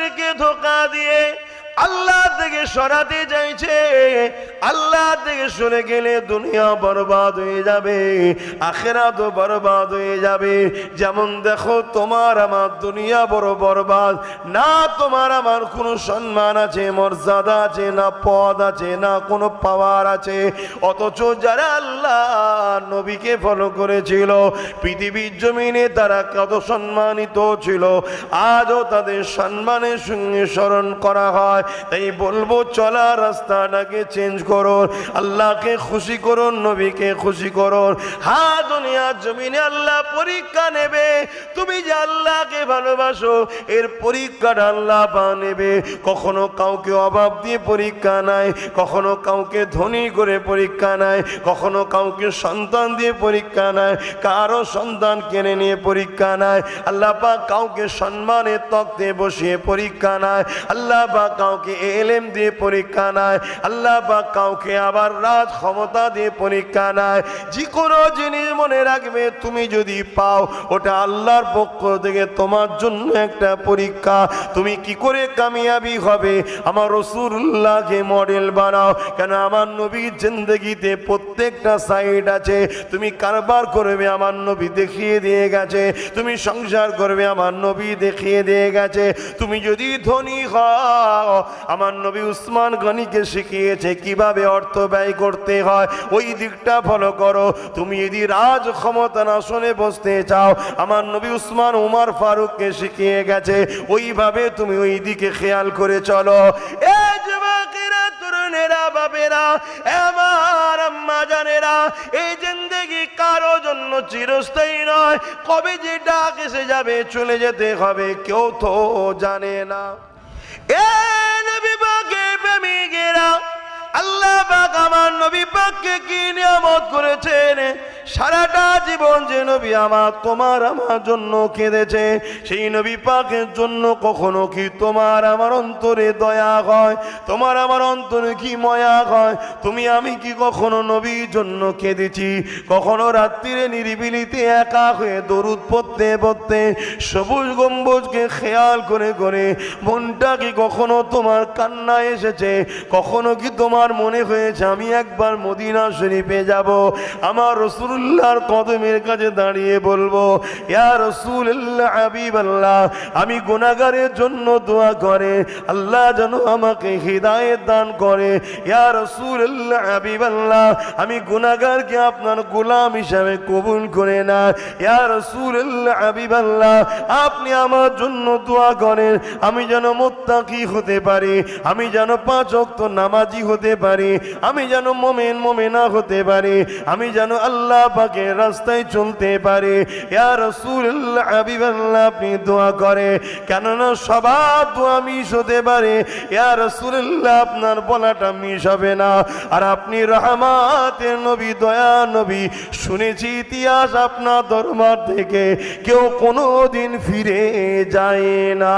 বান্দাদেরকে ধোঁকা দিয়ে আল্লাহ থেকে সরাতে চাইছে। আল্লাহ থেকে সরে গেলে দুনিয়া বরবাদ হয়ে যাবে, আখিরাতও বরবাদ হয়ে যাবে। যেমন দেখো তোমার আমার দুনিয়া বড় বরবাদ, না তোমার আমার কোনো সম্মান আছে, মর্যাদা আছে, না পদ আছে, না কোনো পাওয়ার আছে। অথচ যারা আল্লাহ নবীকে ফলো করেছিল পৃথিবীর জমিনে তারা কত সম্মানিত ছিল, আজও তাদের সম্মানের সঙ্গে স্মরণ করা হয়। তাই বলবো চলা রাস্তাটাকে চেঞ্জ করো, আল্লাহকে খুশি করুন, নবীকে খুশি করুন। হ্যাঁ, দুনিয়ার জমিনে আল্লাহ পরীক্ষা নেবে, তুমি যে আল্লাহকে ভালোবাসো এর পরীক্ষাটা আল্লাহ নেবে। কখনো কাউকে অভাব দিয়ে পরীক্ষা নাই, কখনো কাউকে ধনী করে পরীক্ষা নাই, কখনো কাউকে সন্তান দিয়ে পরীক্ষা নাই, কারো সন্তান কেড়ে নিয়ে পরীক্ষা নাই। আল্লাহ পাক কাউকে সম্মানের তক্তে বসিয়ে পরীক্ষা নাই, আল্লাহ পাক কাউকে এলেম দিয়ে পরীক্ষা নাই, আল্লাহ পাক কাউকে আবার রাজ ক্ষমতা দিয়ে পরীক্ষা নাই। যে কোনো জিনিস মনে রাখবে, তুমি যদি পাও ওটা আল্লাহর পক্ষ থেকে তোমার জন্য একটা পরীক্ষা। তুমি কি করে কামিয়াবি হবে আমার রাসূলুল্লাহকে মডেল বানাও। কেন আমার নবীর জিন্দেগিতে প্রত্যেকটা সাইড আছে। তুমি কারবার করবে আমার নবী দেখিয়ে দিয়ে গেছে, তুমি সংসার করবে আমার নবী দেখিয়ে দিয়ে গেছে। তুমি যদি ধনী হও আমার নবী উসমান গনিকে শিখিয়েছে কিভাবে অর্থ ব্যয় করতে হয়, ওই দিকটা ফলো করো। তুমি যদি রাজ ক্ষমতা আসনে বসতে চাও আমার নবী উসমান উমর ফারুককে শিখিয়ে গেছে, ওইভাবে তুমি ওই দিকে খেয়াল করে চলো। এই যুবকেরা, তরুণেরা, বাবেরা, আমার আম্মা জানেরা, এই জিন্দেগি কারো জন্য চিরস্থায়ী নয়। কবে যে ডাক এসে যাবে, চলে যেতে হবে, কেউ তো জানে না। নবী পাকের প্রেমিকেরা, আল্লাহ পাক আমার নবী পাককে কি নিয়ামত করেছেন। সারাটা জীবন যে নবী আমার তোমার আমার জন্য কেঁদেছে, সেই নবী পাকের জন্য কখনো কি তোমার আমার অন্তরে দয়া হয়, তোমার আমার অন্তরে কি ময়া হয়? তুমি আমি কি কখনো নবীর জন্য কেঁদেছি? কখনো রাত্রিরে নিরিবিলিতে একা হয়ে দরুদ পড়তে পড়তে সবুজ গম্বুজকে খেয়াল করে করে মনটা কি কখনো তোমার কান্না এসেছে? কখনো কি তোমার মনে হয়েছে আমি একবার মদিনা শরীফে যাব, আমার রাসূলুল্লাহর কদমের কাছে দাঁড়িয়ে বলবো, ইয়া রাসূলুল্লাহ, হাবিবাল্লাহ, আমি গুনাহগারের জন্য দোয়া করে আল্লাহ যেন আমাকে হিদায়াত দান করে। ইয়া রাসূলুল্লাহ, হাবিবাল্লাহ, আমি গুনাহগারকে আপনার গোলাম হিসাবে কবুল করে না। ইয়া রাসূলুল্লাহ, হাবিবাল্লাহ, আপনি আমার জন্য দোয়া করেন আমি যেন মুত্তাকি হতে পারি, আমি যেন 5 ওয়াক্ত নামাজি হতে পারি, আমি যেন মুমিন মুমিনা হতে পারি, আমি যেন আল্লাহ পাকের রাস্তায় চলতে পারি। ইয়া রাসূলুল্লাহ, হাবিবাল্লাহ, আপনি দোয়া করে, কেননা সবার দোয়া মিস হতে পারে। ইয়া রাসূলুল্লাহ, আপনার বলাটা মিস হবে না। আর আপনি রহমাতের নবী, দয়া নবী, শুনেছি ইতিহাস আপনার দরবার থেকে কেউ কোনোদিন ফিরে যায় না।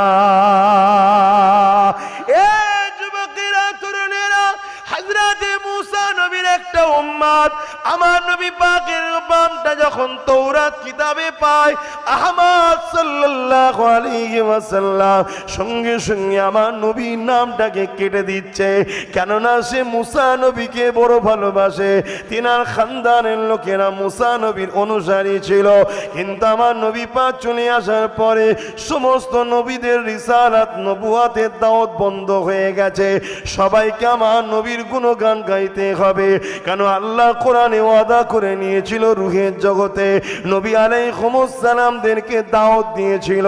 যুবকেরা, তরুণেরা, হযরতে মুসা নবীর একটা উম্মত আমার নবী পাকের বামটা যখন তাওরাত কিতাবে পায়, আহমদ সাল্লাল্লাহু আলাইহি ওয়াসাল্লাম সঙ্গে সঙ্গে আমার নবীর নামটাকে কেটে দিচ্ছে, কেননা সে মুসা নবীকে বড় ভালোবাসে। তিনার খানদানের লোকেরা মুসা নবীর অনুসারী ছিল, কিন্তু আমার নবী পাক চলে আসার পরে সমস্ত নবীদের রিসালাত নবুয়াতের দাওয়াত বন্ধ হয়ে গেছে। সবাইকে আমার নবীর গুণগান গাইতে হবে, কেন আল্লাহ কোরআনে ওয়াদা করে নিয়েছিল রূহের জগতে নবী আলাইহিস সালামদেরকে দাওয়াত দিয়েছিল,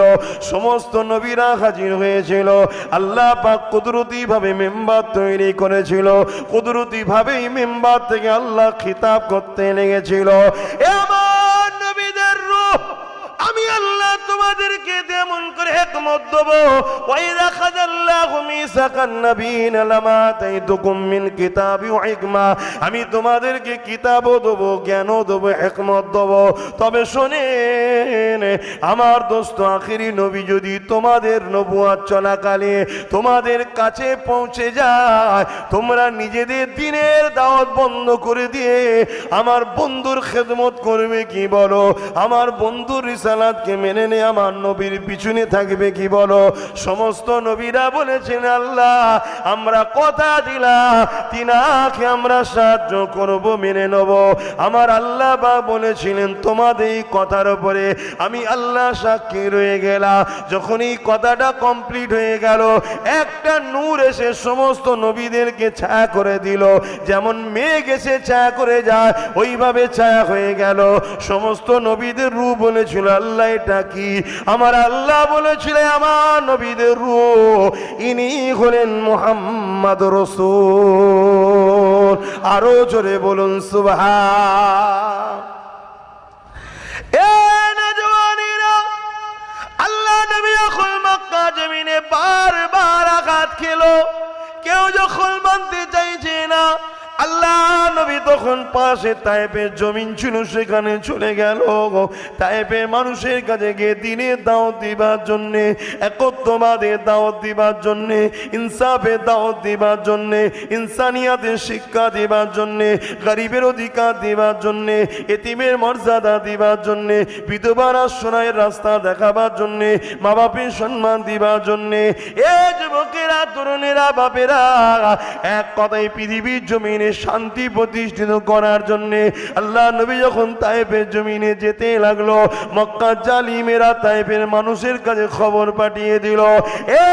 সমস্ত নবীরা হাজির হয়েছিল। আল্লাহ পাক কুদরতি ভাবে মেম্বার তৈরি করেছিল, কুদরতি ভাবে এই মেম্বার থেকে আল্লাহ খিতাব করতে লেগেছিল, এমন নবীদের রূহ আমি আল্লাহ তোমাদেরকে তেমন করে হিকমত দেব। ওয়াইদা খাযাল্লাহু মিসাকান নাবিয়িনা লামা আতাইতুকুম মিন কিতাবি ওয়া হিকমা, আমি তোমাদেরকে কিতাবও দেব, জ্ঞানও দেব, হিকমত দেব। তবে শোনেন আমার দোস্ত, আখিরি নবী যদি তোমাদের নবুয়ত চলাকালে তোমাদের কাছে পৌঁছে যায়, তোমরা নিজেদের দিনের দাওয়াত বন্ধ করে দিয়ে আমার বন্ধুর খেদমত করবে কি বলো? আমার বন্ধুর রিসালাতকে মেনে নেওয়া আমার নবীর পিছনে থাকবে কি বলো? সমস্ত নবীরা বলেছেন আল্লাহ আমরা কথা দিলাম তিনাকে আমরা সাহায্য করব, মেনে নেব। আমার আল্লাহ বা বলেছিলেন তোমাদের এই কথার উপরে আমি আল্লাহ সাক্ষী রয়ে গেলাম। যখন এই কথাটা কমপ্লিট হয়ে গেল, একটা নূর এসে সমস্ত নবীদেরকে ছায়া করে দিল। যেমন মেঘ এসে ছায়া করে যায় ওইভাবে ছায়া হয়ে গেল। সমস্ত নবীদের রূপ বলেছিল আল্লাহ এটা কি? আমার আল্লাহ বলেছিল আমার নবীদের রূপ ইনি হলেন মুহাম্মদ রাসূল। আরো জোরে বলুন সুবহান। এ নওজওয়ানেরা, আল্লাহ নবী যখন মক্কা জমিনে বারবার আঘাত খেলো, কেউ যখন মানতে চাইছে না, আল্লাহ নবী তখন পাশে তায়েফের জমিন ছিল সেখানে চলে গেল। তায়েফের মানুষের কাছে গিয়ে দিনের দাওয়াত দিবার জন্যে, একত্ববাদের দাওয়াত দিবার জন্যে, ইনসাফের দাওয়াত দিবার জন্যে, ইনসানিয়াতের শিক্ষা দিবার জন্যে, গরিবের অধিকার দিবার জন্যে, এতিমের মর্যাদা দিবার জন্যে, বিধবার আশ্রয়ের রাস্তা দেখাবার জন্যে, মা বাপের সম্মান দিবার জন্যে। এ যুবকেরা, তরুণেরা, বাপেরা, এক কথায় পৃথিবীর জমিনে শান্তি প্রতিষ্ঠিত করার জন্য আল্লাহ নবী যখন তায়েফের জমিনে যেতে লাগলো, মক্কা জালিমেরা তায়েফের মানুষের কাছে খবর পাঠিয়ে দিল, এ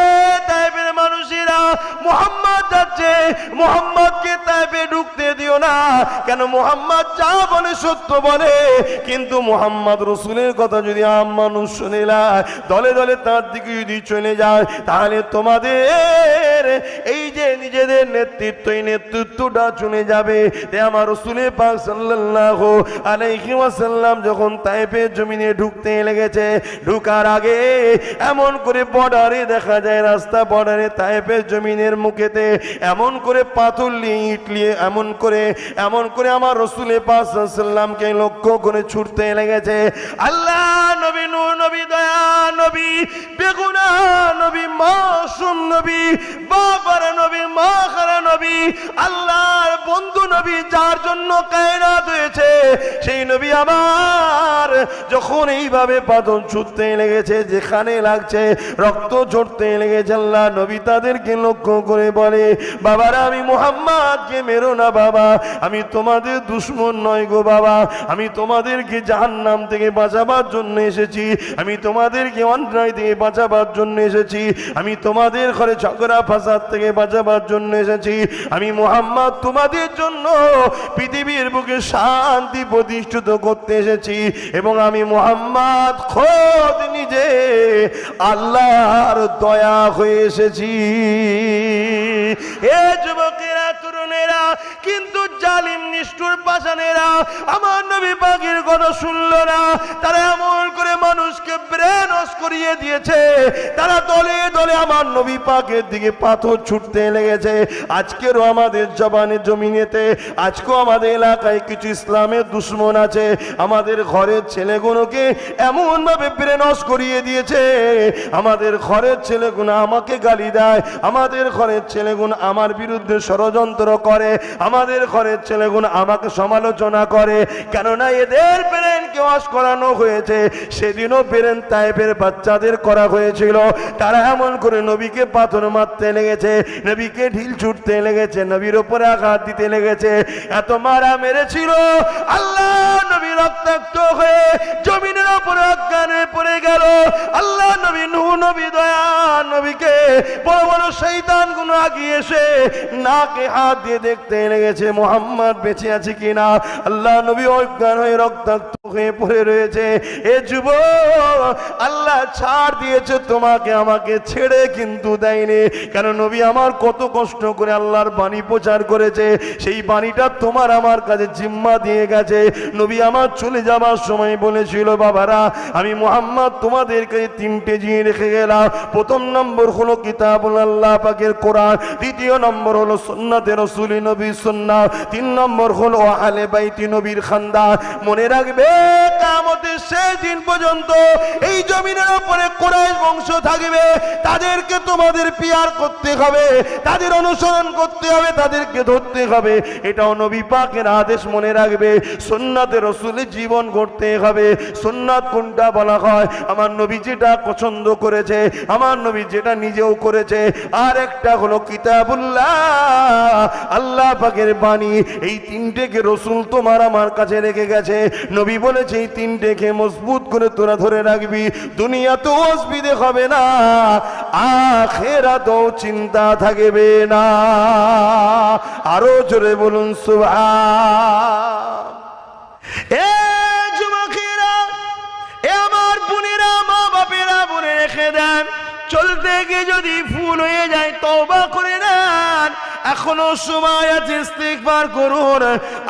তায়েফের মানুষেরা মুহাম্মদ যাচ্ছে, মুহাম্মদকে তায়েফে ঢুকতে দিও না। কেন? মুহাম্মদ যা বলে সত্য বলে, কিন্তু মুহাম্মদ রাসূলের কথা যদি আম মানুষ শুনে না, দলে দলে তার দিকে যদি চলে যায়, তাহলে তোমাদের এই যে নিজেদের নেতৃত্ব, এই নেতৃত্বটা চলে যাবে। তে আমার রাসূলে পাক সাল্লাল্লাহু আলাইহি ওয়াসাল্লাম যখন তায়েফের জমিনে ঢুকতে লেগেছে, ঢুকার আগে এমন করে বর্ডারে দেখা যায়, রাস্তা বর্ডারে তায়েফের জমিনের মুখেতে এমন করে পাথর নিয়ে ইট নিয়ে এমন করে আমার রাসূলে পাক সাল্লাল্লাহুকে লক্ষ্য করে ছুটতে লেগেছে। আল্লাহ নবী, নূর নবী, দয়া নবী, বেগুনাহ নবী, মাসুম নবী, বাবার নবী, মাখারা নবী, আল্লাহর বন্ধু নবী, যার জন্য কায়নাত হয়েছে, সেই নবী আমার যখন এইভাবে পাথর ছুটতে লেগেছে, যেখানে লাগছে রক্ত ঝরতে লেগেছে, আল্লাহ নবী তাদেরকে লক্ষ্য করে বলে, বাবারা আমি মুহাম্মদকে মেরো না বাবা, আমি তোমাদের দুশমন নয় গো বাবা, আমি তোমাদেরকে জাহান্নাম থেকে বাঁচাবার জন্য এসেছি, আমি তোমাদেরকে অন্যায় থেকে বাঁচাবার জন্য এসেছি, আমি তোমাদের ঘরে ঝগড়া ফাসাদ থেকে বাঁচাবার জন্য এসেছি, আমি মুহাম্মদ তোমাদের জন্য পৃথিবীর বুকে শান্তি প্রতিষ্ঠিত করতে এসেছি, এবং আমি মুহাম্মদ খোদ নিজে আল্লাহর দয়া হয়ে এসেছি। এ যুবকেরা, তরুণেরা, কিন্তু জালিম নিষ্ঠুর পাষাণেরা আমার নবী পাকের কথা শুনল না। তারা এমন করে মানুষকে ব্রেন ওয়াশ করিয়ে দিয়েছে, তারা দলে দলে আমার নবী পাকের দিকে পাথর ছুটতে লেগেছে। আজকেরও আমাদের জমিনেতে, আজকেও আমাদের এলাকায় কিছু ইসলামের দুশমন আছে, আমাদের ঘরের ছেলেগুলোকে এমন ভাবে ব্রেন ওয়াশ করিয়ে দিয়েছে, আমাদের ঘরের ছেলেগুলো আমাকে গালি দেয়, আমাদের ঘরের ছেলেগুলো আমার বিরুদ্ধে ষড়যন্ত্র করে, আমাদের ঘরের ছেলেগুলো আমাকে সমালোচনা করে। কেননা এদের ব্রেনকে ওয়াশ করানো হয়েছে, সেদিনও ব্রেন তায়েফের বাচ্চাদের করা হয়েছিল। তারা এমন করে নবীকে পাথর মারতে লেগেছে, নবীকে ঢিল ছুটতে লেগেছে, নবীর উপরে আঘাত দিতে লেগেছে, এত মারা মেরেছিল, আল্লাহ নবী রক্তাক্ত হয়ে জমিনের উপরে অজ্ঞান হয়ে পড়ে গেল। আল্লাহ নবী, নূহ নবী, দয়া নবীকে বড় বড় শয়তান গুলো আগিয়ে এসে নাকে হাত দিয়ে দেখতে লেগেছে মুহাম্মদ বেঁচে আছে কিনা। আল্লাহ নবী অজ্ঞান হয়ে রক্তাক্ত হয়ে পড়ে রয়েছে। এ যুবক, আল্লাহ ছাড় দিয়েছে তোমাকে, আমাকে ছেড়ে কিন্তু দেয়নি। কেন? নবী আমার কত কষ্ট করে আল্লাহর বাণী প্রচার করেছে, সেই বাণীটা তোমার আমার কাছে জিম্মা দিয়ে গেছে। নবী আমার চলে যাবার সময় বলেছিল, বাবারা আমি মুহাম্মদ তোমাদের কাছে তিনটে জিনিস রেখে গেলাম। প্রথম নম্বর হলো কিতাবুল আল্লাহ পাকের কোরআন, দ্বিতীয় নম্বর হলো সুন্নাতে রাসূল নবীর সুন্নাহ, তিন নম্বর হলো আহলে বাইতি নবীর খানদান। মনে রাখবে কিয়ামতের শেষ দিন পর্যন্ত এই জমিনের উপরে কুরাইশ বংশ থাকবে তাদেরকে তোমাদের পিয়ার করতে হবে, তাদের অনুসরণ করতে হবে, তাদেরকে ধরতে হবে। এটাও নবী পাকের আদেশ, মনে রাখবে। সুন্নাতে রাসূলের জীবন করতে হবে। সুন্নাত কোনটা বলা হয়? আমার নবী যেটা পছন্দ করেছে, আমার নবী যেটা নিজেও করেছে। আর একটা হলো কিতাবুল্লাহ, আল্লাহ পাকের বাণী। এই তিনটেকে রাসূল তোমার আমার কাছে রেখে গেছে। নবী বলেছে এই তিনটেকে মজবুত করে তোরা ধরে রাখবি, দুনিয়াতেও অসুবিধে হবে না, আখিরাতেও চিন্তা থাকবে না। আরো জোরে বলুন সুবহান। এ যুবকেরা, এ আমার বোনেরা, মা বাপেরা, মনে রেখে দেন, চলতে গিয়ে যদি ভুল হয়ে যায় তওবা করে নেন, এখনো সময় আছে, ইস্তিগফার করুন।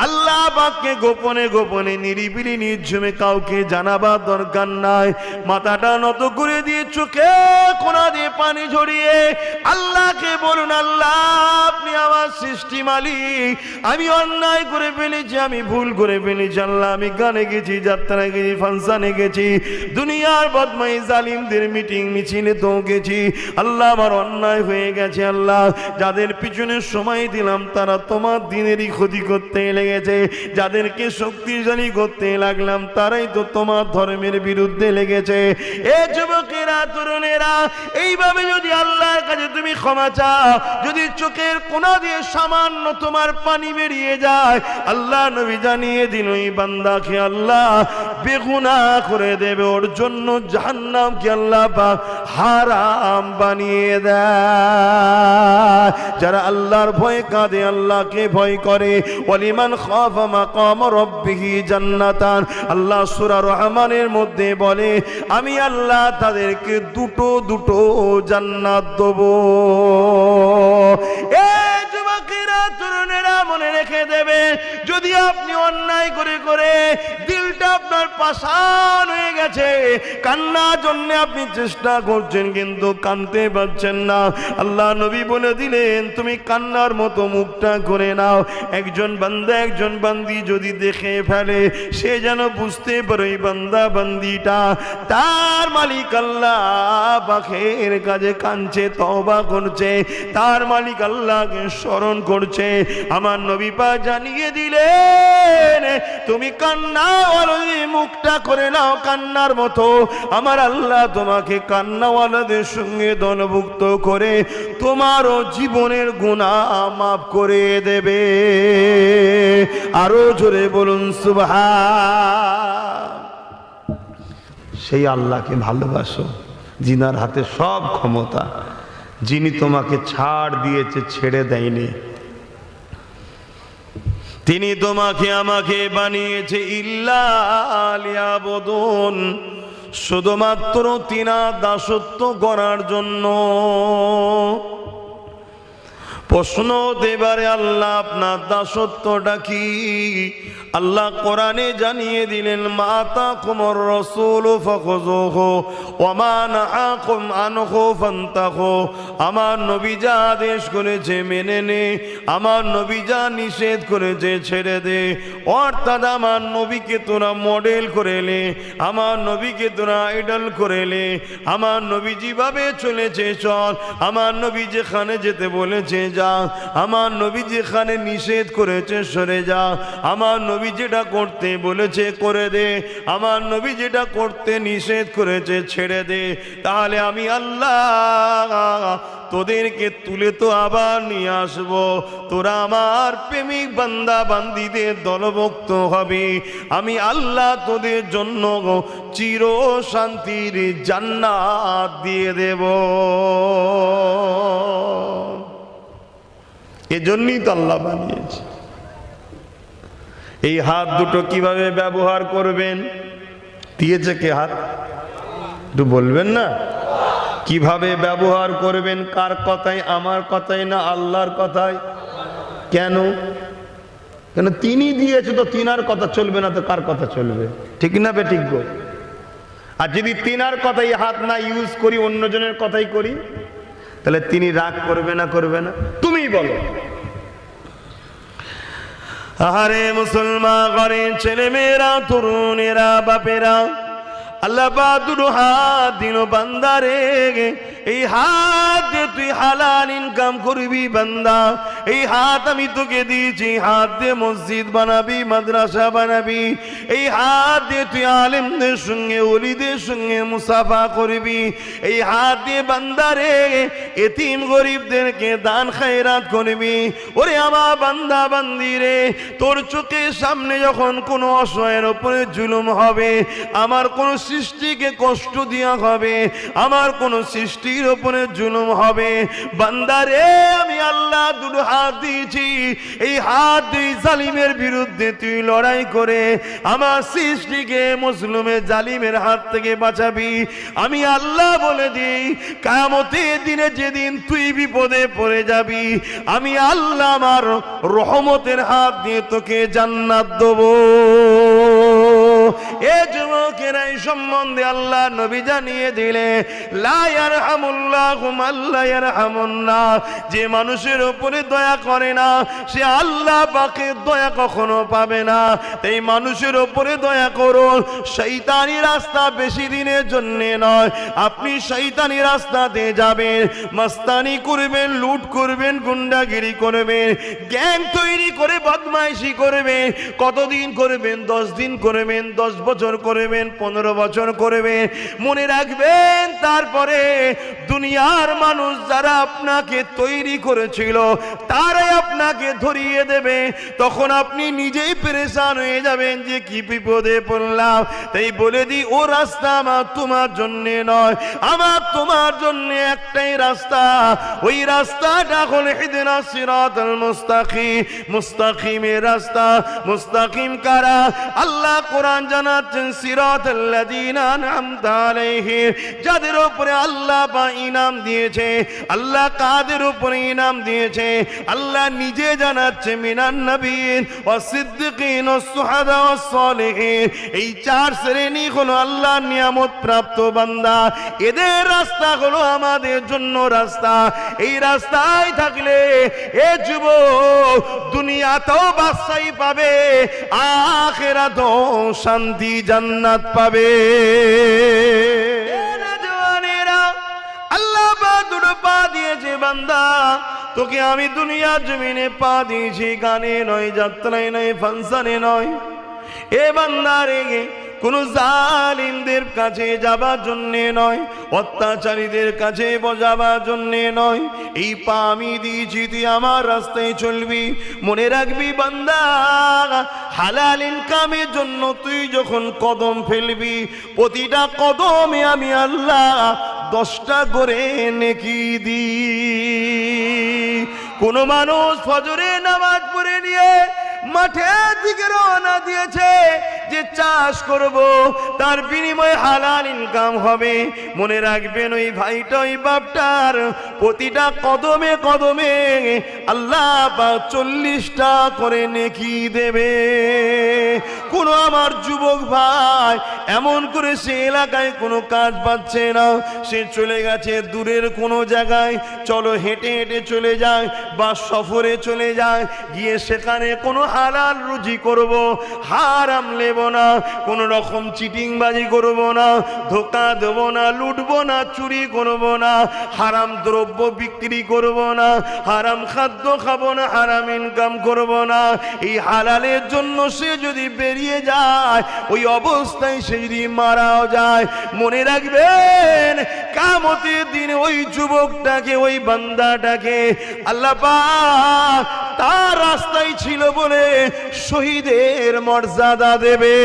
আল্লাহ পাককে গোপনে গোপনে নিরিবিলি নির্ঝুমে কাউকে জানাবার দরকার নাই। মাথাটা নত করে দিয়ে চোখে কোনা দিয়ে পানি ঝরিয়ে আল্লাহকে বলুন, আল্লাহ আপনি আমার সৃষ্টি মালিক, আমি অন্যায় করে ফেলেছি, আমি ভুল করে ফেলেছি। আল্লাহ আমি গানে গেছি, যাত্রায় গেছি, ফাংশনে গেছি, দুনিয়ার বদমাই জালিমদের মিটিং মিছিলে তো গেছি। আল্লাহ আমার অন্যায় হয়ে গেছে। আল্লাহ যাদের পিছনে সময় দিলাম তারা তোমার দিনেরই ক্ষতি করতে লেগেছে, যাদেরকে শক্তিশালী করতে লাগলাম তারাই তো তোমার ধর্মের বিরুদ্ধে লেগেছে। এ যুবকেরা, তরুণেরা, এইভাবে যদি আল্লাহর কাছে তুমি ক্ষমা চাও, যদি চোখের কোনা দিয়ে সামান্য তোমার পানি বেরিয়ে যায়, আল্লাহ নবী জানিয়ে দিল এই বান্দাকে আল্লাহ বেগুনাহ করে দেবে, ওর জন্য জাহান্নামকে আল্লাহ পাক হারাম বানিয়ে দেয়। যারা আল্লাহর ভয়ে কাঁদে, আল্লাহকে ভয় করে, ওয়ালিমান খাফা মাকাম রাব্বিহি জান্নাতান, আল্লাহ সূরা রহমানের মধ্যে বলে আমি আল্লাহ তাদেরকে দুটো দুটো জান্নাত দেব। এই যুবকেরা, তরুণেরা, মনে রেখে দেবে, যদি আপনি অন্যায় করে করে দিলটা আপনার পাষাণ হয়ে গেছে, কান্নার জন্য আপনি চেষ্টা করছেন কিন্তু কাঁদতে পারছেন না, আল্লাহ নবী বলে দিলেন তুমি কান্নার মতো মুখটা করে নাও। একজন বান্দা, একজন বান্দি যদি দেখে ফেলে, সে যেন বুঝতে পারে এই বান্দা বান্দিটা তার মালিক আল্লাহ পাকের কাছে কাঁদছে, তওবা করছে, তার মালিক আল্লাহকে স্মরণ করছে। আমার নবী পাক জানিয়ে দিলেন তুমি কান্নাওয়ালাদের মুখটা করে নাও কান্নার মতো, আমার আল্লাহ তোমাকে কান্নাওয়ালাদের সঙ্গে দলভুক্ত করে তোমারও জীবনের গুনাহ মাফ করে দেবে। আরো জোরে বলুন সুবহান। সেই আল্লাহকে ভালোবাসো যিনার হাতে সব ক্ষমতা, যিনি তোমাকে ছাড় দিয়েছে, ছেড়ে দেয়নি। তিনি তোমাকে আমাকে বানিয়েছে ইল্লা লিয়াবুদুন, শুধুমাত্র তিনার দাসত্ব করার জন্য। প্রশ্ন হতে পারে আল্লাহ আপনার দাসত্বটা কি? আল্লাহ কোরআনে জানিয়ে দিলেন মাতাকুমুর রাসূলু ফাখুযুহু ওয়া মা নাহাকুম আনহু ফান্তাহু, আমার নবী যা আদেশ করেছে মেনে নে, আমার নবী যা নিষেধ করেছে ছেড়ে দে। অর্থাৎ আমার নবীকে তোরা মডেল করে নে, আমার নবীকে তোরা আইডল করে নে, আমার নবী যেভাবে চলেছে চল, আমার নবী যেখানে যেতে বলেছে যা, আমার নবী যেখানে নিষেধ করেছে সরে যা, আমার নবী যেটা করতে বলেছে করে দে, আমার নবী যেটা করতে নিষেধ করেছে ছেড়ে দে। তাহলে আমি আল্লাহ তোদেরকে তুলে তো আবার নিয়ে আসবো, তোরা আমার প্রেমিক বান্দা বান্দীদের দলভুক্ত হবে। আমি আল্লাহ তোদের জন্য চির শান্তির জান্নাত দিয়ে দেব। এজন্যই তো আল্লাহ বানিয়েছে। এই হাত দুটো কিভাবে ব্যবহার করবেন দিয়েছে কে? হাত একটু বলবেন না? কিভাবে ব্যবহার করবেন? কার কথায়? আমার কথায় না আল্লাহর কথায়? কেন? কেন তিনি দিয়েছে তো তিনার কথা চলবে না তো কার কথা চলবে? ঠিক না বে ঠিক গো? আর যদি তিনার কথাই হাত না ইউজ করি, অন্যজনের কথাই করি, তাহলে তিনি রাগ করবে না করবে না? তুমিই বলো। আরে মুসলমান ঘরের ছেলে মেয়েরা, তরুণেরা, বাপেরা, আল্লাহ পাক দুটো হাত দিল বান্দারে, এই হাত দিয়ে তুই হালাল ইনকাম করবি বান্দা। এই হাত আমি তোকে দিয়েছি, হাত দিয়ে মসজিদ বানাবি, মাদ্রাসা বানাবি। এই হাত দিয়ে তুই আলেমদের সঙ্গে ওলিদের সঙ্গে মুসাফা করবি। এই হাত দিয়ে বান্দারে এতিম গরিবদেরকে দান খায়রাত করবি। ওরে আমার বান্দা বান্দি রে, তোর চোখের সামনে যখন কোনো অসহায়ের উপরে জুলুম হবে, আমার কোন সৃষ্টিকে কষ্ট দেওয়া হবে, আমার কোন সৃষ্টির উপরে জুলুম হবে, বান্দারে আমি আল্লাহ দুটো হাত দিয়েছি, এই হাত দুই জালিমের বিরুদ্ধে তুই লড়াই করে আমার সৃষ্টিকে মুসলিমের জালিমের হাত থেকে বাঁচাবি। আমি আল্লাহ বলে দিই, কিয়ামতের দিনে যেদিন তুই বিপদে পড়ে যাবি, আমি আল্লাহ আমার রহমতের হাত দিয়ে তোকে জান্নাত দেবো। এ যুবকেরা, এই সম্বন্ধে আল্লাহ নবী জানিয়ে দিলে, লা ইয়ারহামুল্লাহু মান লা ইয়ারহামুন্নাস, যে মানুষের উপরে দয়া করে না সে আল্লাহ পাকের দয়া কখনো পাবে না। তাই মানুষের উপরে দয়া করুন। শয়তানি রাস্তা বেশি দিনের জন্য নয়। আপনি শয়তানি রাস্তাতে যাবেন, মাস্তানি করবেন, লুট করবেন, গুন্ডাগিরি করবেন, গ্যাং তৈরি করে বদমাইশি করবেন। কতদিন করবেন? 10 দিন করবেন, 10 বছর করবেন, 15 বছর করবেন। মনে রাখবেন, তারপরে দুনিয়ার মানুষ যারা আপনাকে তৈরি করেছিল তারাই আপনাকে ধরিয়ে দেবে। তখন আপনি নিজেই পেরেশান হয়ে যাবেন যে কি বিপদে পড়লাম। তাই বলে দিই, ও রাস্তা আমার তোমার জন্য নয়, আমার তোমার জন্য একটাই রাস্তা। ওই রাস্তাটা হল ইহদিনাস সিরাতাল মুস্তাকিম। মুস্তাকিমের রাস্তা। মুস্তাকিম কারা? আল্লাহ কোরআন জানাচ্ছেন, সিরাতাল্লাযীনা আনআমতা আলাইহিম, যাদের উপরে আল্লাহ বা ইনাম দিয়েছে। আল্লাহ কাদের উপরে ইনাম দিয়েছে? আল্লাহ নিজে জানাচ্ছে, মিনান নবিয়্যিন ওয়াস সিদ্দিকিন ওয়াস শুহাদা ওয়াস সালিহিন। এই 4 শ্রেণী হলো আল্লাহর নিয়ামত প্রাপ্ত বান্দা। এদের রাস্তা হলো আমাদের জন্য রাস্তা। এই রাস্তায় থাকলে এ যুবক দুনিয়াতেও বাদশাহী পাবে, আখিরাতেও শান্তি জান্নাত পাবে। আল্লাহ পাক দুটো পা দিয়েছে বান্দা, তোকে আমি দুনিয়ার জমিনে পা দিয়েছি, গানে নয়, যাত্রায় নয়, ফাংশনে নয়। এ বান্দা রে, কোন জালিমদের কাছে যাবার জন্যে নয়, অত্যাচারীদের কাছে যাবার জন্যে নয়। এই পা আমি দিয়েছি, তুই আমার রাস্তায় চলবি। মনে রাখবি বান্দা, হালাল ইনকামের জন্য তুই যখন কদম ফেলবি, প্রতিটা কদমে আমি আল্লাহ 10টা করে নেকি দিই। কোন মানুষ ফজরে নামাজ পড়ে নিয়ে মাঠের দিকে রওনা দিয়েছে যে চাষ করব, তার বিনিময়ে হালাল ইনকাম হবে। মনে রাখবেন, ওই ভাইটা, ওই বাপটার প্রতিটা কদমে কদমে আল্লাহ পাক 40টা করে নেকি দেবে। কোন আমার যুবক ভাই এমন করে সে এলাকায় কোনো কাজ পাচ্ছে না, সে চলে গেছে দূরের কোনো জায়গায়, চলো হেঁটে হেঁটে চলে যায় বা সফরে চলে যায়, গিয়ে সেখানে কোনো হালাল রুজি করব, হারাম নেব না, কোন রকম চিটিংবাজি করব না, ধোঁকা দেব না, লুটব না, চুরি করব না, হারাম দ্রব্য বিক্রি করব না, হারাম খাদ্য খাবো না, হারাম ইনকাম করব না। এই হালালের জন্য সে যদি বেরিয়ে যায়, ওই অবস্থায় সে যদি মারাও যায়, মনে রাখবেন কিয়ামতের দিনে ওই যুবকটাকে, ওই বান্দাটাকে আল্লাহ পাক তার রাস্তায় ছিল বলে শহীদের মর্যাদা দেবে।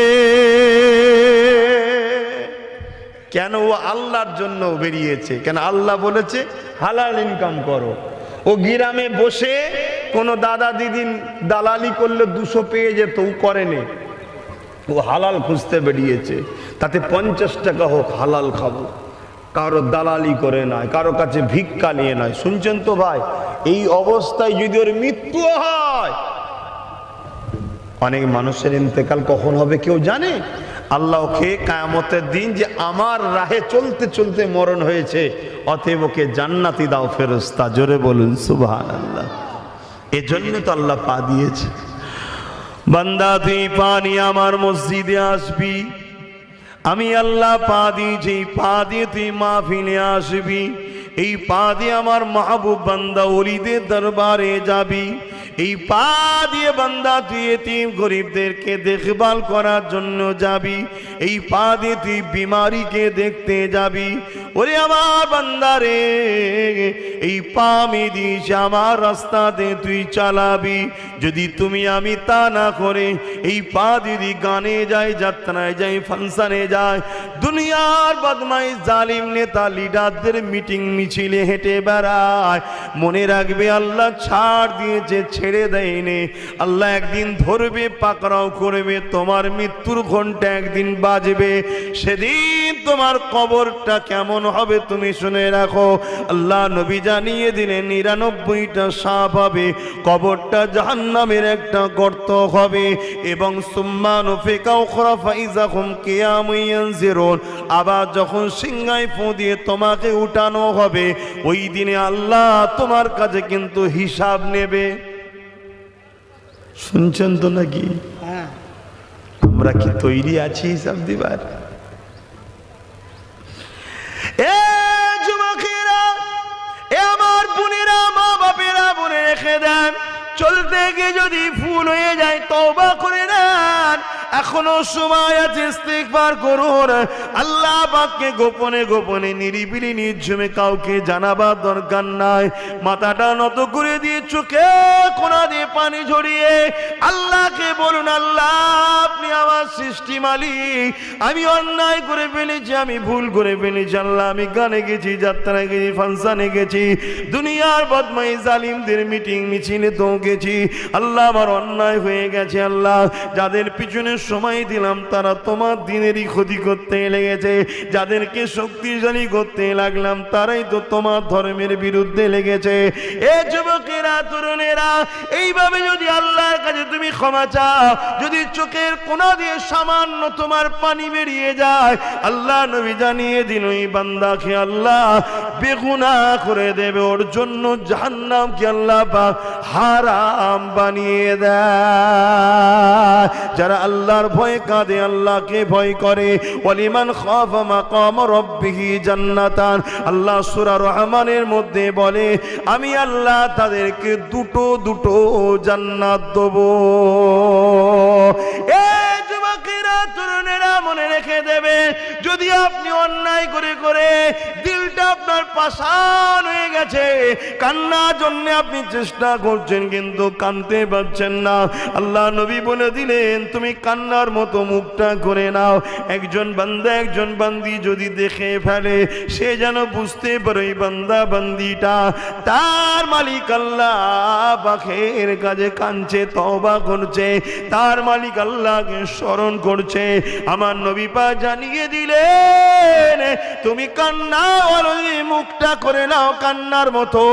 কেন? ও আল্লাহর জন্য বেরিয়েছে। কেন? আল্লাহ বলেছে হালাল ইনকাম করো। ও গ্রামে বসে কোনো দাদা দিদি দালালি করলে 200 পেয়ে যেত, ও করেনি। ও হালাল খুঁজতে বেরিয়েছে, তাতে 50 টাকা হোক হালাল খাবো। কারো দালালি করে নয়, কারো কাছে ভিক্ষা নিয়ে নয়। শুনছেন তো ভাই? এই অবস্থায় যদি ওর মৃত্যু হয়, অনেক মানুষের ইন্তেকাল কখন হবে কেউ জানে? আল্লাহ ওকে কিয়ামতের দিন যে আমার রাহে চলতে চলতে মরণ হয়েছে, অতএব ওকে জান্নাতি দাও ফেরেশতা। জোরে বলুন সুবহানাল্লাহ। এজন্য তো আল্লাহ পা দিয়েছে। বান্দা, তুই পা নিয়ে আমার মসজিদে আসবি, আমি আল্লাহ পা দিয়েছি, পা দিয়ে তুই মাহফিলে আসবি, এই পা দিয়ে আমার মাহবুব বান্দা ওলিদের দরবারে যাবি, এই পা দিয়ে বান্দা তুই এতিম গরিবদেরকে দেখভাল করার জন্য যাবি, এই পা দিয়ে তুই বিমারিকে দেখতে যাবি। ওরে আমার বান্দারে, এই পা আমি দিয়েছি আমার রাস্তাতে তুই চালাবি। যদি তুমি আমি তা না করে এই পা দিদি গানে যায়, যাত্রায় যায়, ফাংশনে যায়, দুনিয়ার বদমাই জালিম নেতা লিডারদের মিটিং মিছিলে হেঁটে বেড়ায়, মনে রাখবে আল্লাহ ছাড় দিয়েছে, ছেড়ে দেয়নি। আল্লাহ একদিন ধরবে, পাকড়াও করবে, তোমার মৃত্যুর ঘন্টা একদিন বাজবে। সেদিন তোমার কবরটা কেমন হবে তুমি শুনে রাখো। আল্লাহ নবী জানিয়ে দিলেন 99টা সাপ হবে, কবরটা জাহান্নামের একটা গর্ত হবে, এবং সুম্মা নুফিকা উখরা ফাইযাহুম কিয়ামুন ইয়ানজিরুন, আবার যখন সিংহায় ফু দিয়ে তোমাকে উঠানো হবে, ওই দিনে আল্লাহ তোমার কাছে কিন্তু হিসাব নেবে। শুনছেন তো নাকি? আমরা কি তৈরি আছি হিসাব দিবার? এ যুবকেরা, এ আমার বোনেরা, মা বাপেরা, মনে রেখে দেন, চলতে গিয়ে যদি ভুল হয়ে যায় তওবা করে নেন, এখনো সময় আছে, ইস্তিগফার করুন। আল্লাহ পাককে গোপনে গোপনে নিরিবিলি নির্ঝুমে কাউকে জানাবার দরকার নাই। মাথাটা নত করে দিয়ে চোখে কোনা দিয়ে পানি ঝরিয়ে আল্লাহকে বলুন, আল্লাহ আপনি আমার সৃষ্টি মালিক, আমি অন্যায় করে ফেলেছি, আমি ভুল করে ফেলেছি। আল্লাহ আমি গানে গেছি, যাত্রায় গেছি, ফাংশনে গেছি, দুনিয়ার বদমাই জালিমদের মিটিং মিছিলে তো গেছি। আল্লাহ আমার অন্যায় হয়ে গেছে। আল্লাহ যাদের পিছনে সময় দিলাম তারা তোমার দিনেরই ক্ষতি করতে লেগেছে, যাদেরকে শক্তিশালী করতে লাগলাম তারাই তো তোমার ধর্মের বিরুদ্ধে লেগেছে। এ যুবকেরা, তরুণেরা, এইভাবে যদি আল্লাহর কাছে তুমি ক্ষমা চাও, যদি চোখের কোনা দিয়ে সামান্য তোমার পানি বেরিয়ে যায়, আল্লাহ নবী জানিয়ে দিন ওই বান্দাকে আল্লাহ বেগুনাহ করে দেবে, ওর জন্য জাহান্নামকে আল্লাহ পাক হারাম বানিয়ে দেয়। যারা আল্লাহর ভয়ে কাঁদে, আল্লাহকে ভয় করে, ওয়ালিমান খাফা মাকাম রাব্বিহি জান্নাতান, আল্লাহ সূরা রহমানের মধ্যে বলে আমি আল্লাহ তাদেরকে দুটো দুটো জান্নাত দেব। এই যুবকেরা, তরুণেরা, মনে রেখে দেবে, যদি আপনি অন্যায় করে করে দিলটা আপনার পাষাণ হয়ে গেছে, কান্নার জন্য আপনি চেষ্টা করছেন কিন্তু কাঁদতে পারছেন না, আল্লাহ নবী বলে দিলেন তুমি কান্নার মতো মুখটা করে নাও। একজন বান্দা, একজন বান্দি যদি দেখে ফেলে, সে যেন বুঝতে পারে এই বান্দা বান্দিটা তার মালিক আল্লাহ পাকের কাছে কাঁদছে, তওবা করছে, তার মালিক আল্লাহকে স্মরণ করছে। আমার নবী পাক জানিয়ে দিলেন তুমি কান্নাওয়ালা মুখটা করে নাও কান্নার মতো,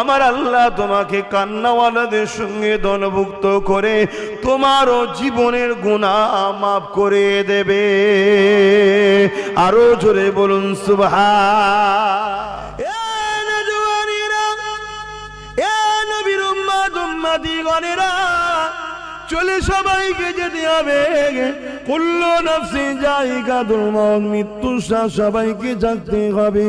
আমার আল্লাহ তোমাকে কান্নাওয়ালাদের সঙ্গে দলভুক্ত করে তোমারও জীবনের গুনাহ মাফ করে দেবে। আরো জোরে বলুন সুবহান। এ নওজওয়ানেরা, এ নবীর উম্মত উম্মতিগণেরা, চলে সবাইকে যেতে হবে, কুল্লু নাফসিন যায়িকাতুল মউত, মৃত্যু সবাইকে জানতে হবে।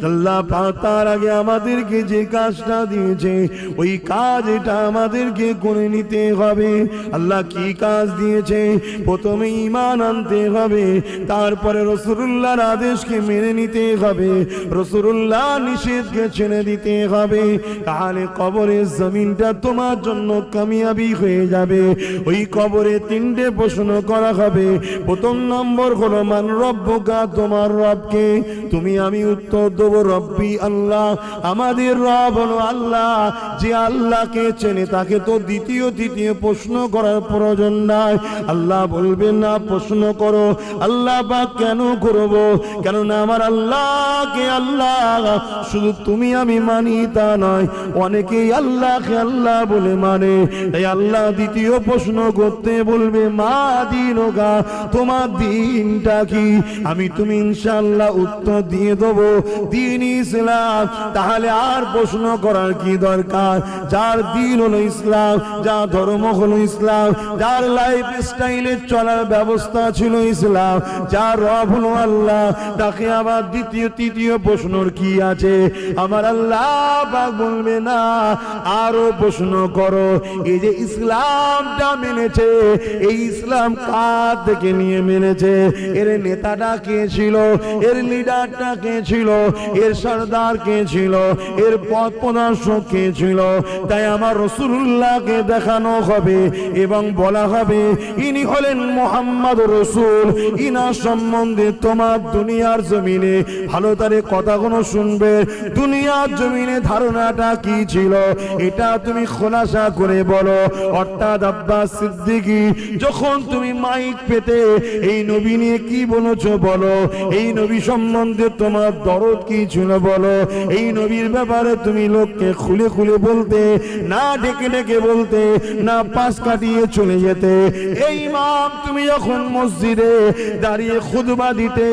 আল্লাহ পাক তার আগে আমাদেরকে যে কাজটা দিয়েছে ওই কাজটা আমাদেরকে করে নিতে হবে। আল্লাহ কি কাজ দিয়েছে? প্রথমে ঈমান আনতে হবে, তারপরে রাসূলুল্লাহর আদেশকে মেনে নিতে হবে, রাসূলুল্লাহ নিষেধকে ছেড়ে দিতে হবে, তাহলে কবরের জমিনটা তোমার জন্য কামিয়াবি হয়ে যাবে। ওই কবরে তিনটে প্রশ্ন করা হবে। প্রথম নম্বর হলো মান রব্বুকা, তোমার রবকে? তুমি আমি উত্তর দেব রব্বি আল্লাহ, আমাদের রব হলো আল্লাহ। যে আল্লাহকে চেনে তাকে তো দ্বিতীয় তৃতীয় প্রশ্ন করার প্রয়োজন নাই। আল্লাহ বলবেন না প্রশ্ন করো। আল্লাহ পাক কেন করব? কেননা আমার আল্লাহকে আল্লাহ শুধু তুমি আমি মানি তা নয়, অনেকেই আল্লাহকে আল্লাহ বলে মানে। তাই আল্লাহ দ্বিতীয় প্রশ্ন করতে বলবে মা দিনুকা, দরকার, তোমার দিনটা কি? আমি তুমি ইনশাআল্লাহ উত্তর দিয়ে দেবো দিন ইসলাম। তাহলে আর প্রশ্ন করার কি দরকার? যার দিন হলো ইসলাম, যার ধর্ম হলো ইসলাম, যার লাইফ স্টাইলে চলার ব্যবস্থা ছিল ইসলাম, যার রব হলো আল্লাহ, তাকে আবার দ্বিতীয় তৃতীয় প্রশ্নর কি আছে? আমার আল্লাহ পাক বলবে না, আরো প্রশ্ন করো। এই যে ইসলামটা মেনেছে, এই ইসলাম কার থেকে নিয়ে মেনেছে? এর নেতাটা কে ছিল? এর লিডারটা কে ছিল? এর সর্দার কে ছিল? এর পথ প্রদর্শক কে ছিল? তাই আমার রাসূলুল্লাহকে দেখানো হবে এবং বলা হবে ইনি হলেন মুহাম্মদ রাসূল। ইনার সম্বন্ধে তোমার দুনিয়ার জমিনে ভালো তারে কথাগুলো শুনবে। দুনিয়ার জমিনে ধারণাটা কি ছিল এটা তুমি খোলাসা করে বলো। অর্থাৎ আব্বাস সিদ্দিকী, যখন তুমি মাইক পেতে এই নবী নিয়ে কি বলেছো বলো, এই নবী সম্বন্ধে তোমার দরদ কি ছিল বলো। এই নবীর ব্যাপারে তুমি লোককে খুলে খুলে বলতে, না ডেকে ডেকে বলতে, না পাশ কাটিয়ে চলে যেতে। এই ইমাম তুমি যখন মসজিদে দাঁড়িয়ে খুতবা দিতে,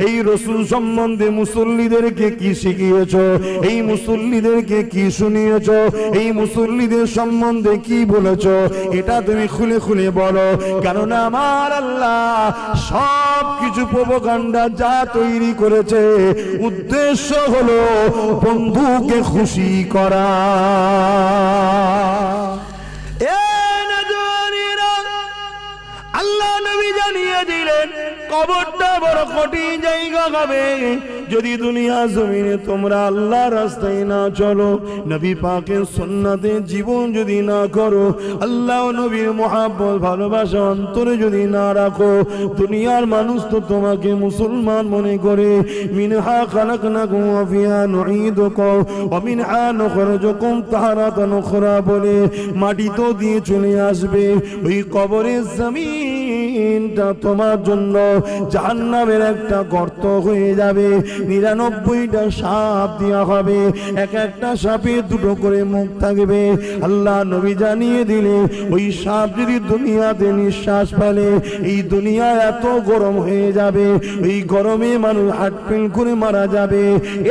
এই রাসূল সম্বন্ধে মুসল্লিদেরকে কি শিখিয়েছো, এই মুসল্লিদেরকে কি শুনিয়েছো, এই মুসল্লিদের সম্বন্ধে কি বলেছো, এটা তুমি খুলে খুলে বলো। কেননা আমার আল্লাহ সব কিছু প্রোপাগান্ডা যা তৈরি করেছে, উদ্দেশ্য হলো বন্ধুকে খুশি করা। আল্লাহ নবী জানিয়ে দিলেন কবরটা বড় কঠিন জায়গা হবে যদি দুনিয়া জমিনে তোমরা আল্লাহর রাস্তায় না চলো, নবী পাকের সুন্নাতে জীবন যদি না করো, আল্লাহ নবীর মুহাব্বত ভালোবাসা অন্তরে যদি না রাখো। দুনিয়ার মানুষ তো তোমাকে মুসলমান মনে করে। মিনহা খালাকনাকুম ওয়া ফিহা নুঈদুকুম ওয়া মিনহা নুখরিজুকুম তারাতান উখরা বলে মাটি তো দিয়ে চলে আসবে। ওই কবরের জমিনটা তোমার জন্য জাহান্নামের একটা গর্ত হয়ে যাবে। 99টা সাপ দেওয়া হবে, এক একটা সাপে দুটো করে মুখ থাকবে। আল্লাহ নবী জানিয়ে দিলে ওই সাপ যদি দুনিয়াতে নিঃশ্বাস ফেলে, এই দুনিয়া এত গরম হয়ে যাবে, ওই গরমে মানুষ হাটফেল করে মারা যাবে।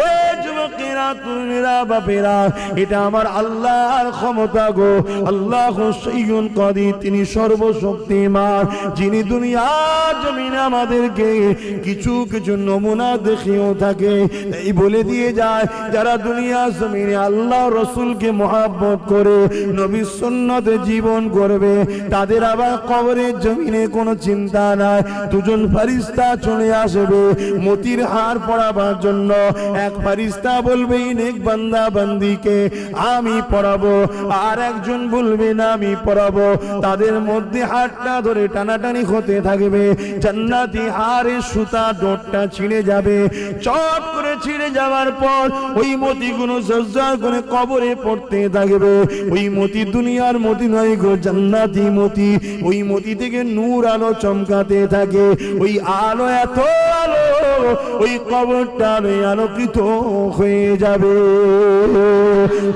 এ যুবকেরা, তুমিরা, বাপেরা, এটা আমার আল্লাহর ক্ষমতা গো। আল্লাহ সাইয়্যুন কাদির, তিনি সর্বশক্তিমান, যিনি দুনিয়ার জমিনে আমাদেরকে কিছু কিছু নমুনা দেখিয়েও থাকে। এই বলে দিয়ে যায়, যারা দুনিয়া জমিনে আল্লাহ রসুলকে মহাব্বত করে নবীর সুন্নতে জীবন করবে, তাদের আবার কবরের জমিনে কোনো চিন্তা নাই। দুজন ফেরেশতা চলে আসবে মতির হার পড়াবার জন্য। এক ফেরেশতা বলবে নেক বান্দা বান্দিকে আমি পড়াবো, আর একজন বলবে না আমি পড়াবো। তাদের মধ্যে হাতটা ধরে টানাটানি হতে থাকবে। জান্নাতি হারের সুতা ডোরটা ছিঁড়ে যাবে। চট করে ছিঁড়ে যাওয়ার পর ওই মতিগুলো সজ্জা করে কবরে পড়তে থাকবে। ওই মতি দুনিয়ার মতি নয় গো, জান্নাতি মতি। ওই মতি থেকে নূর আলো চমকাতে থাকে। ওই আলো এত আলো, ওই কবরটা আলোকিত হয়ে যাবে।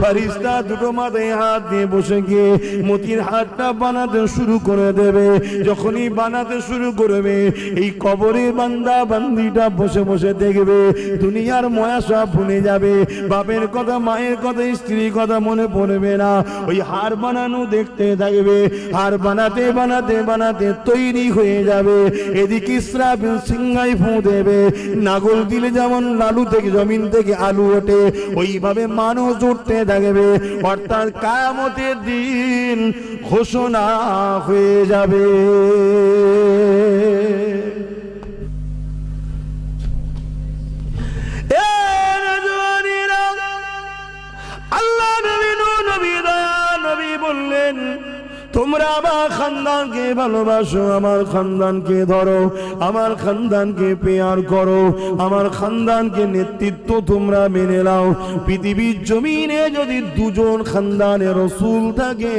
ফেরেশতা দুটো মাথায় হাত দিয়ে বসে গিয়ে মতির হাতটা বানাতে শুরু করে দেবে। যখনই বানাতে শুরু করবে, এই কবরে বান্দা বান্দিটা বসে বসে দেখবে দুনিয়ার ময়া সব ভুলে যাবে। বাপের কথা, মায়ের কথা, স্ত্রীর কথা মনে পড়বে না। ওই হার বানানো দেখতে থাকবে। হার বানাতে বানাতে বানাতে তৈরি হয়ে যাবে। এদিকে ইসরাফিল সিংহাই ফু দেবে। নাগল দিলে যেমন লালু থেকে জমিন থেকে আলু ওঠে, ওইভাবে মানুষ উঠতে থাকবে। অর্থাৎ কিয়ামতের দিন ঘোষণা হয়ে যাবে। আল্লাহ নবী, নবী দয়া নবী বললেন, তোমরা আমার খানদানকে ভালোবাসো, আমার খানদানকে ধরো, আমার খানদানকে পেয়ার করো, আমার খানদানকে নেতৃত্ব তোমরা মেনে নাও। পৃথিবীর জমিনে যদি দুজন খানদানের রাসূল থাকে,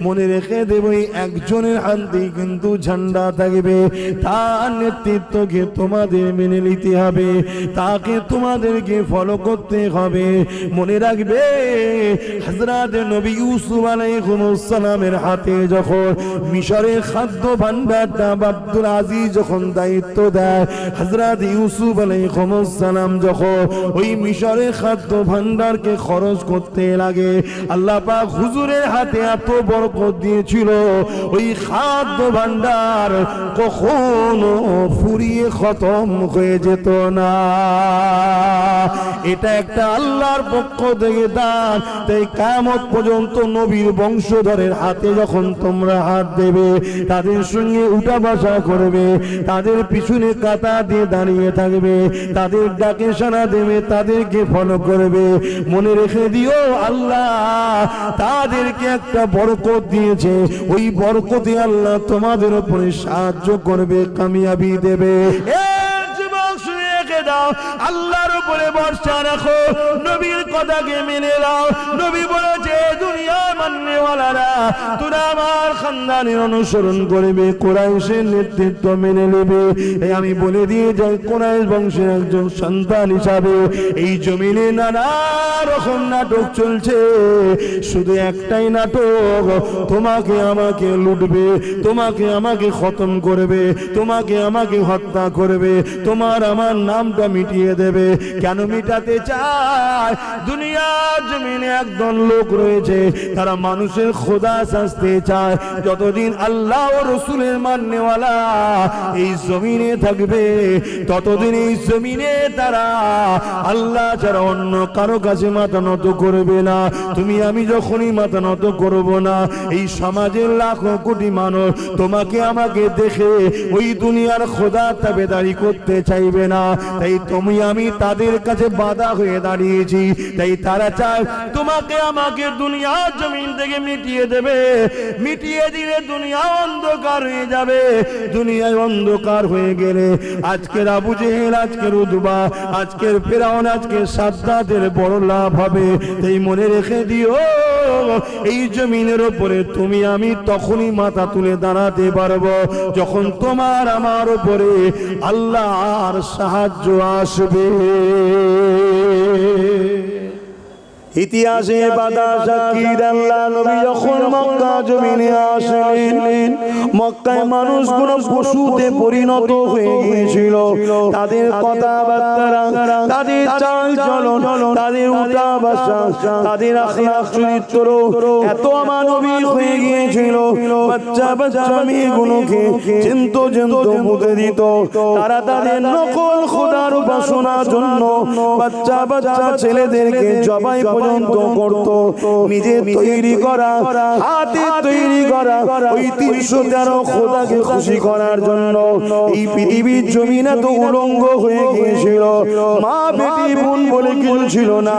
মনে রেখে দেব একজনের হাতেই কিন্তু ঝান্ডা থাকবে। তার নেতৃত্বকে তোমাদের মেনে নিতে হবে, তাকে তোমাদেরকে ফলো করতে হবে। মনে রাখবে হযরত নবী ইউসুফ আলাইহিস সালামের হাতে যখন মিশরের খাদ্য ভান্ডারটা আব্দুল আজিজ যখন দায়িত্ব দেয়, হযরত ইউসুফ আলাইহিস সালাম যখন ওই মিশরের খাদ্য ভান্ডারকে খরচ করতে লাগে, আল্লাহ পাক হুজুরের হাতে এত বরকত দিয়েছিল, ওই খাদ্য ভান্ডার কখনো ফুরিয়ে খতম হয়ে যেত না। এটা একটা আল্লাহর পক্ষ থেকে দান। তাই কিয়ামত পর্যন্ত নবীর বংশধরের হাতে যখন তোমরা হাত দেবে, তাদের সঙ্গে উঠা বসা করবে, তাদের পিছনে কাতা দিয়ে দাঁড়িয়ে থাকবে, তাদের ডাকে সাড়া দেবে, তাদেরকে ফলো করবে, মনে রেখে দিও আল্লাহ তাদেরকে একটা বরকত দিয়েছে, ওই বরকতে আল্লাহ তোমাদের উপরে সাহায্য করবে, কামিয়াবি দেবে। দাও, আল্লাহর উপরে ভরসা রাখো, নবীর কথাকে মেনে নাও। নবী বলেছে দুনিয়ার মাননেওয়ালারা তোরা আমার খানদানের অনুসরণ করবে, কুরাইশের নেতৃত্ব মেনে নেবে। এই আমি বলে দিয়ে যাই, কুরাইশ বংশের একজন সন্তান হিসাবে এই জমিনে নানা রকম নাটক চলছে। শুধু একটাই নাটক, তোমাকে আমাকে লুটবে, তোমাকে আমাকে খতম করবে, তোমাকে আমাকে হত্যা করবে, তোমার আমার নামটা মিটিয়ে দেবে। কেন মিটাতে চায়? দুনিয়ার জমিনে একদল লোক রয়েছে, তারা মানুষের খোদা সাজতে চায়। যতদিন আল্লাহ ও রসুলের মাননেওয়ালা এই জমিনে থাকবে, ততদিন এই জমিনে তারা আল্লাহ ছাড়া অন্য কারো কাছে মাথা নত করবে না। তুমি আমি যখনই মাথা নত করব না, এই সমাজের লাখো কোটি মানুষ তোমাকে আমাকে দেখে ওই দুনিয়ার খোদা তাবেদারি করতে চাইবে না। তাই তুমি আমি তাদের কাছে বাধা হয়ে দাঁড়িয়েছি। তাই তারা চায় তোমাকে আমাকে দুনিয়ার জমিন থেকে মিটিয়ে দেবে। মিটিয়ে দিলে দুনিয়া অন্ধকার হয়ে যাবে। দুনিয়ায় অন্ধকার হয়ে গেলে আজকের আবু জেহেল, আজকের উতবা, আজকের ফিরআউন, আজকের সাদ্দাতের বড় লাভ হবে। তাই মনে রেখে দিও, এই জমিনের উপরে তুমি আমি তখনই মাথা তুলে দাঁড়াতে পারবো যখন তোমার আমার উপরে আল্লাহর সাহায্য আসবে। ইতিহাসে বাদা সাক্ষী আল্লাহ নবী যখন মক্কা জমিনে আসলেন, মক্কায় মানুষগুলো পশুতে পরিণত হয়ে গিয়েছিল। তাদের কথাবার্তা, তাদের চাল চলন, তাদের উঠা বসা, তাদের আখলাক চরিত্র এত অমানবিক হয়ে গিয়েছিল। বাচ্চা বাচ্চা মেয়েগুলোকে চিন্ত মুখে দিত। তারা তাদের নকল খোদার উপাসনার জন্য বাচ্চা বাচ্চা ছেলেদেরকে জবাই পর্যন্ত করত। নিজে তৈরি করা, হাতে তৈরি করা ওই 313 খোদাকে খুশি করার জন্য এই পৃথিবীর জমিন এত উলঙ্গ হয়ে গিয়েছিল। মা বেটি বোন বলে কিছু ছিল না,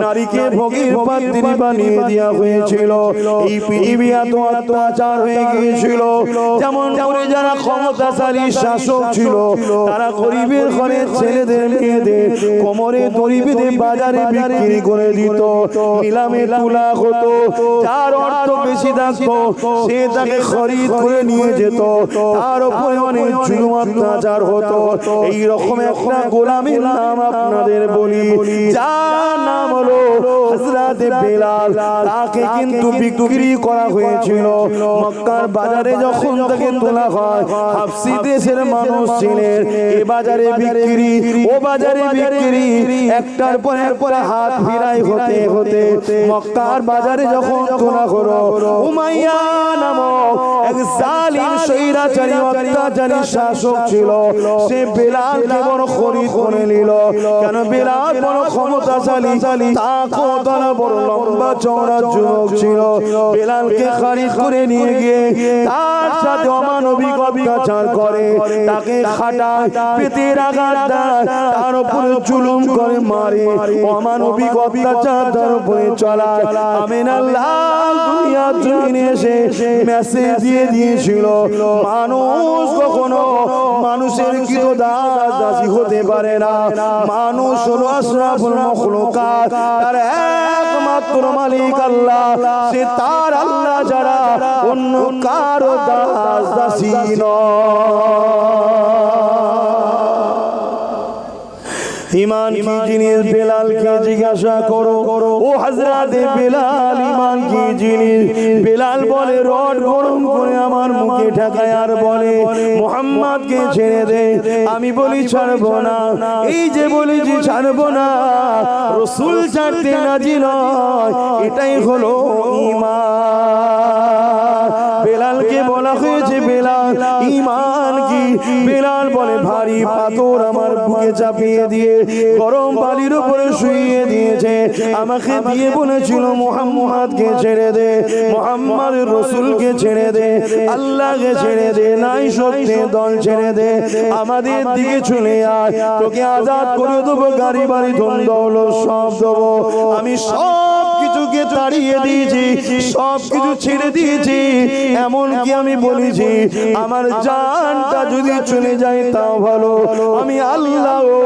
নারীকে ভোগের পাত্রী বানিয়ে দেওয়া হয়েছিল। এই পৃথিবী এত অত্যাচার হয়ে গিয়েছিল। যেমন করে যারা ক্ষমতাশালী শাসক ছিল, তারা গরিবের ঘরে ছেলেদের মেয়েদের কোমরে দড়ি বেঁধে বাজারে বিক্রি করে দিত। নিলামে তোলা হতো। যার অর্থ বেশি থাকতো সে তাকে খরিদ করে নিয়ে যেত। তার উপরে অনেক জুলুম অত্যাচার হতো। এইরকম একটা গোলামের নাম আপনাদের বলি, যার নাম হলো হযরত বেলাল। তাকে কিন্তু বিক্রি করা হয়েছিল মক্কার বাজারে। যখন তাকে তোলা হয়, হাবশী দেশের মানুষ ছিলেন। এ বাজারে বিক্রি, ও বাজারে বিক্রি, একটার পর একটা হাত ফিরাই হতে হতে মক্কার বাজারে যখন তোলা হলো, উমাইয়া নামক এক জালিম স্বৈরাচারী অত্যাচারী শাসক ছিল। সে বেলালকে বড় খরিদ করে নিল। কেন? বেলাল বড় ক্ষমতাশালী, তাকওয়ালা, বড় লম্বা চওড়া যুবক ছিল। বেলালকে খরিদ করে নিয়ে গিয়ে তার সাথে অমানবিক অত্যাচার করে, তাকে খাটায়, পেটের আঘাত দেয়, তার উপরে জুলুম করে, মারে, অমানবিক অত্যাচার তার উপরে চলায়। আমিনাল্লাহ দুনিয়ার জমিনে এসে মেসেজ দিয়ে দিয়েছিল, মানুষ কখনো মানুষের কিরদাস দাসী হতে পারে না। মানুষ হলো আশরাফুল মাখলুকাত, তার একমাত্র মালিক আল্লাহ। সে তার আল্লাহ যারা অন্য কারো দাস দাসী নয়। ঈমান কি জিনিস বেলালকে জিজ্ঞাসা করো। ও হযরতে বেলাল ঈমান কি জিনিস? বেলাল বলে রড গরম করে আমার মুখে ঠেকায় আর বলে মুহাম্মদকে ছেড়ে দে। আমি বলি ছাড়বো না। এই যে বলেছি ছাড়বো না, রাসূল ছাড়তে রাজি নয়, এটাই হলো ঈমান। বেলালকে বলা হয়েছে বেলাল ঈমান কি? বেলাল বলে ভারী পাথর আমার বুকে চাপিয়ে দিয়ে গরম বালির উপরে শুইয়ে দিয়েছে, আমাকে দিয়ে বলেছিল মুহাম্মদকে ছেড়ে দে, মুহাম্মদ রাসূলকে ছেড়ে দে, আল্লাহকে ছেড়ে দে, নাই সত্যি দল ছেড়ে দে, আমাদের দিকে চলে আয়, তোকে আজাদ করে দেবো, গাড়ি বাড়ি ধন দৌলত সব দেবো। আমি সব কিছুকে তাড়িয়ে দিয়েছি, সব কিছু ছেড়ে দিয়েছি, এমনকি আমি বলেছি আমার জানটা যদি চলে যায় তাও ভালো, আমি আল্লাহ ও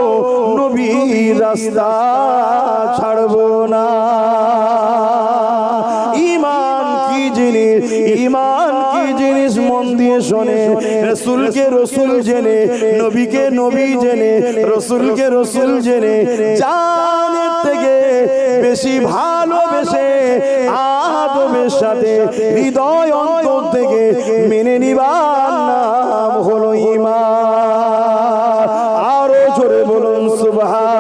নবীর রাস্তা ছাড়বো না। ঈমান কি জিনিস? ঈমান কি জিনিস? মন দিয়ে শোনে। রাসূলকে রাসূল জেনে, নবীকে নবী জেনে, রাসূলকে রাসূল জেনে, জানের থেকে বেশি ভালোবেসে আদবের সাথে হৃদয় অন্তর থেকে মেনে নিবার নাম হলো ঈমান। আরো জোরে বলুন সুবহান।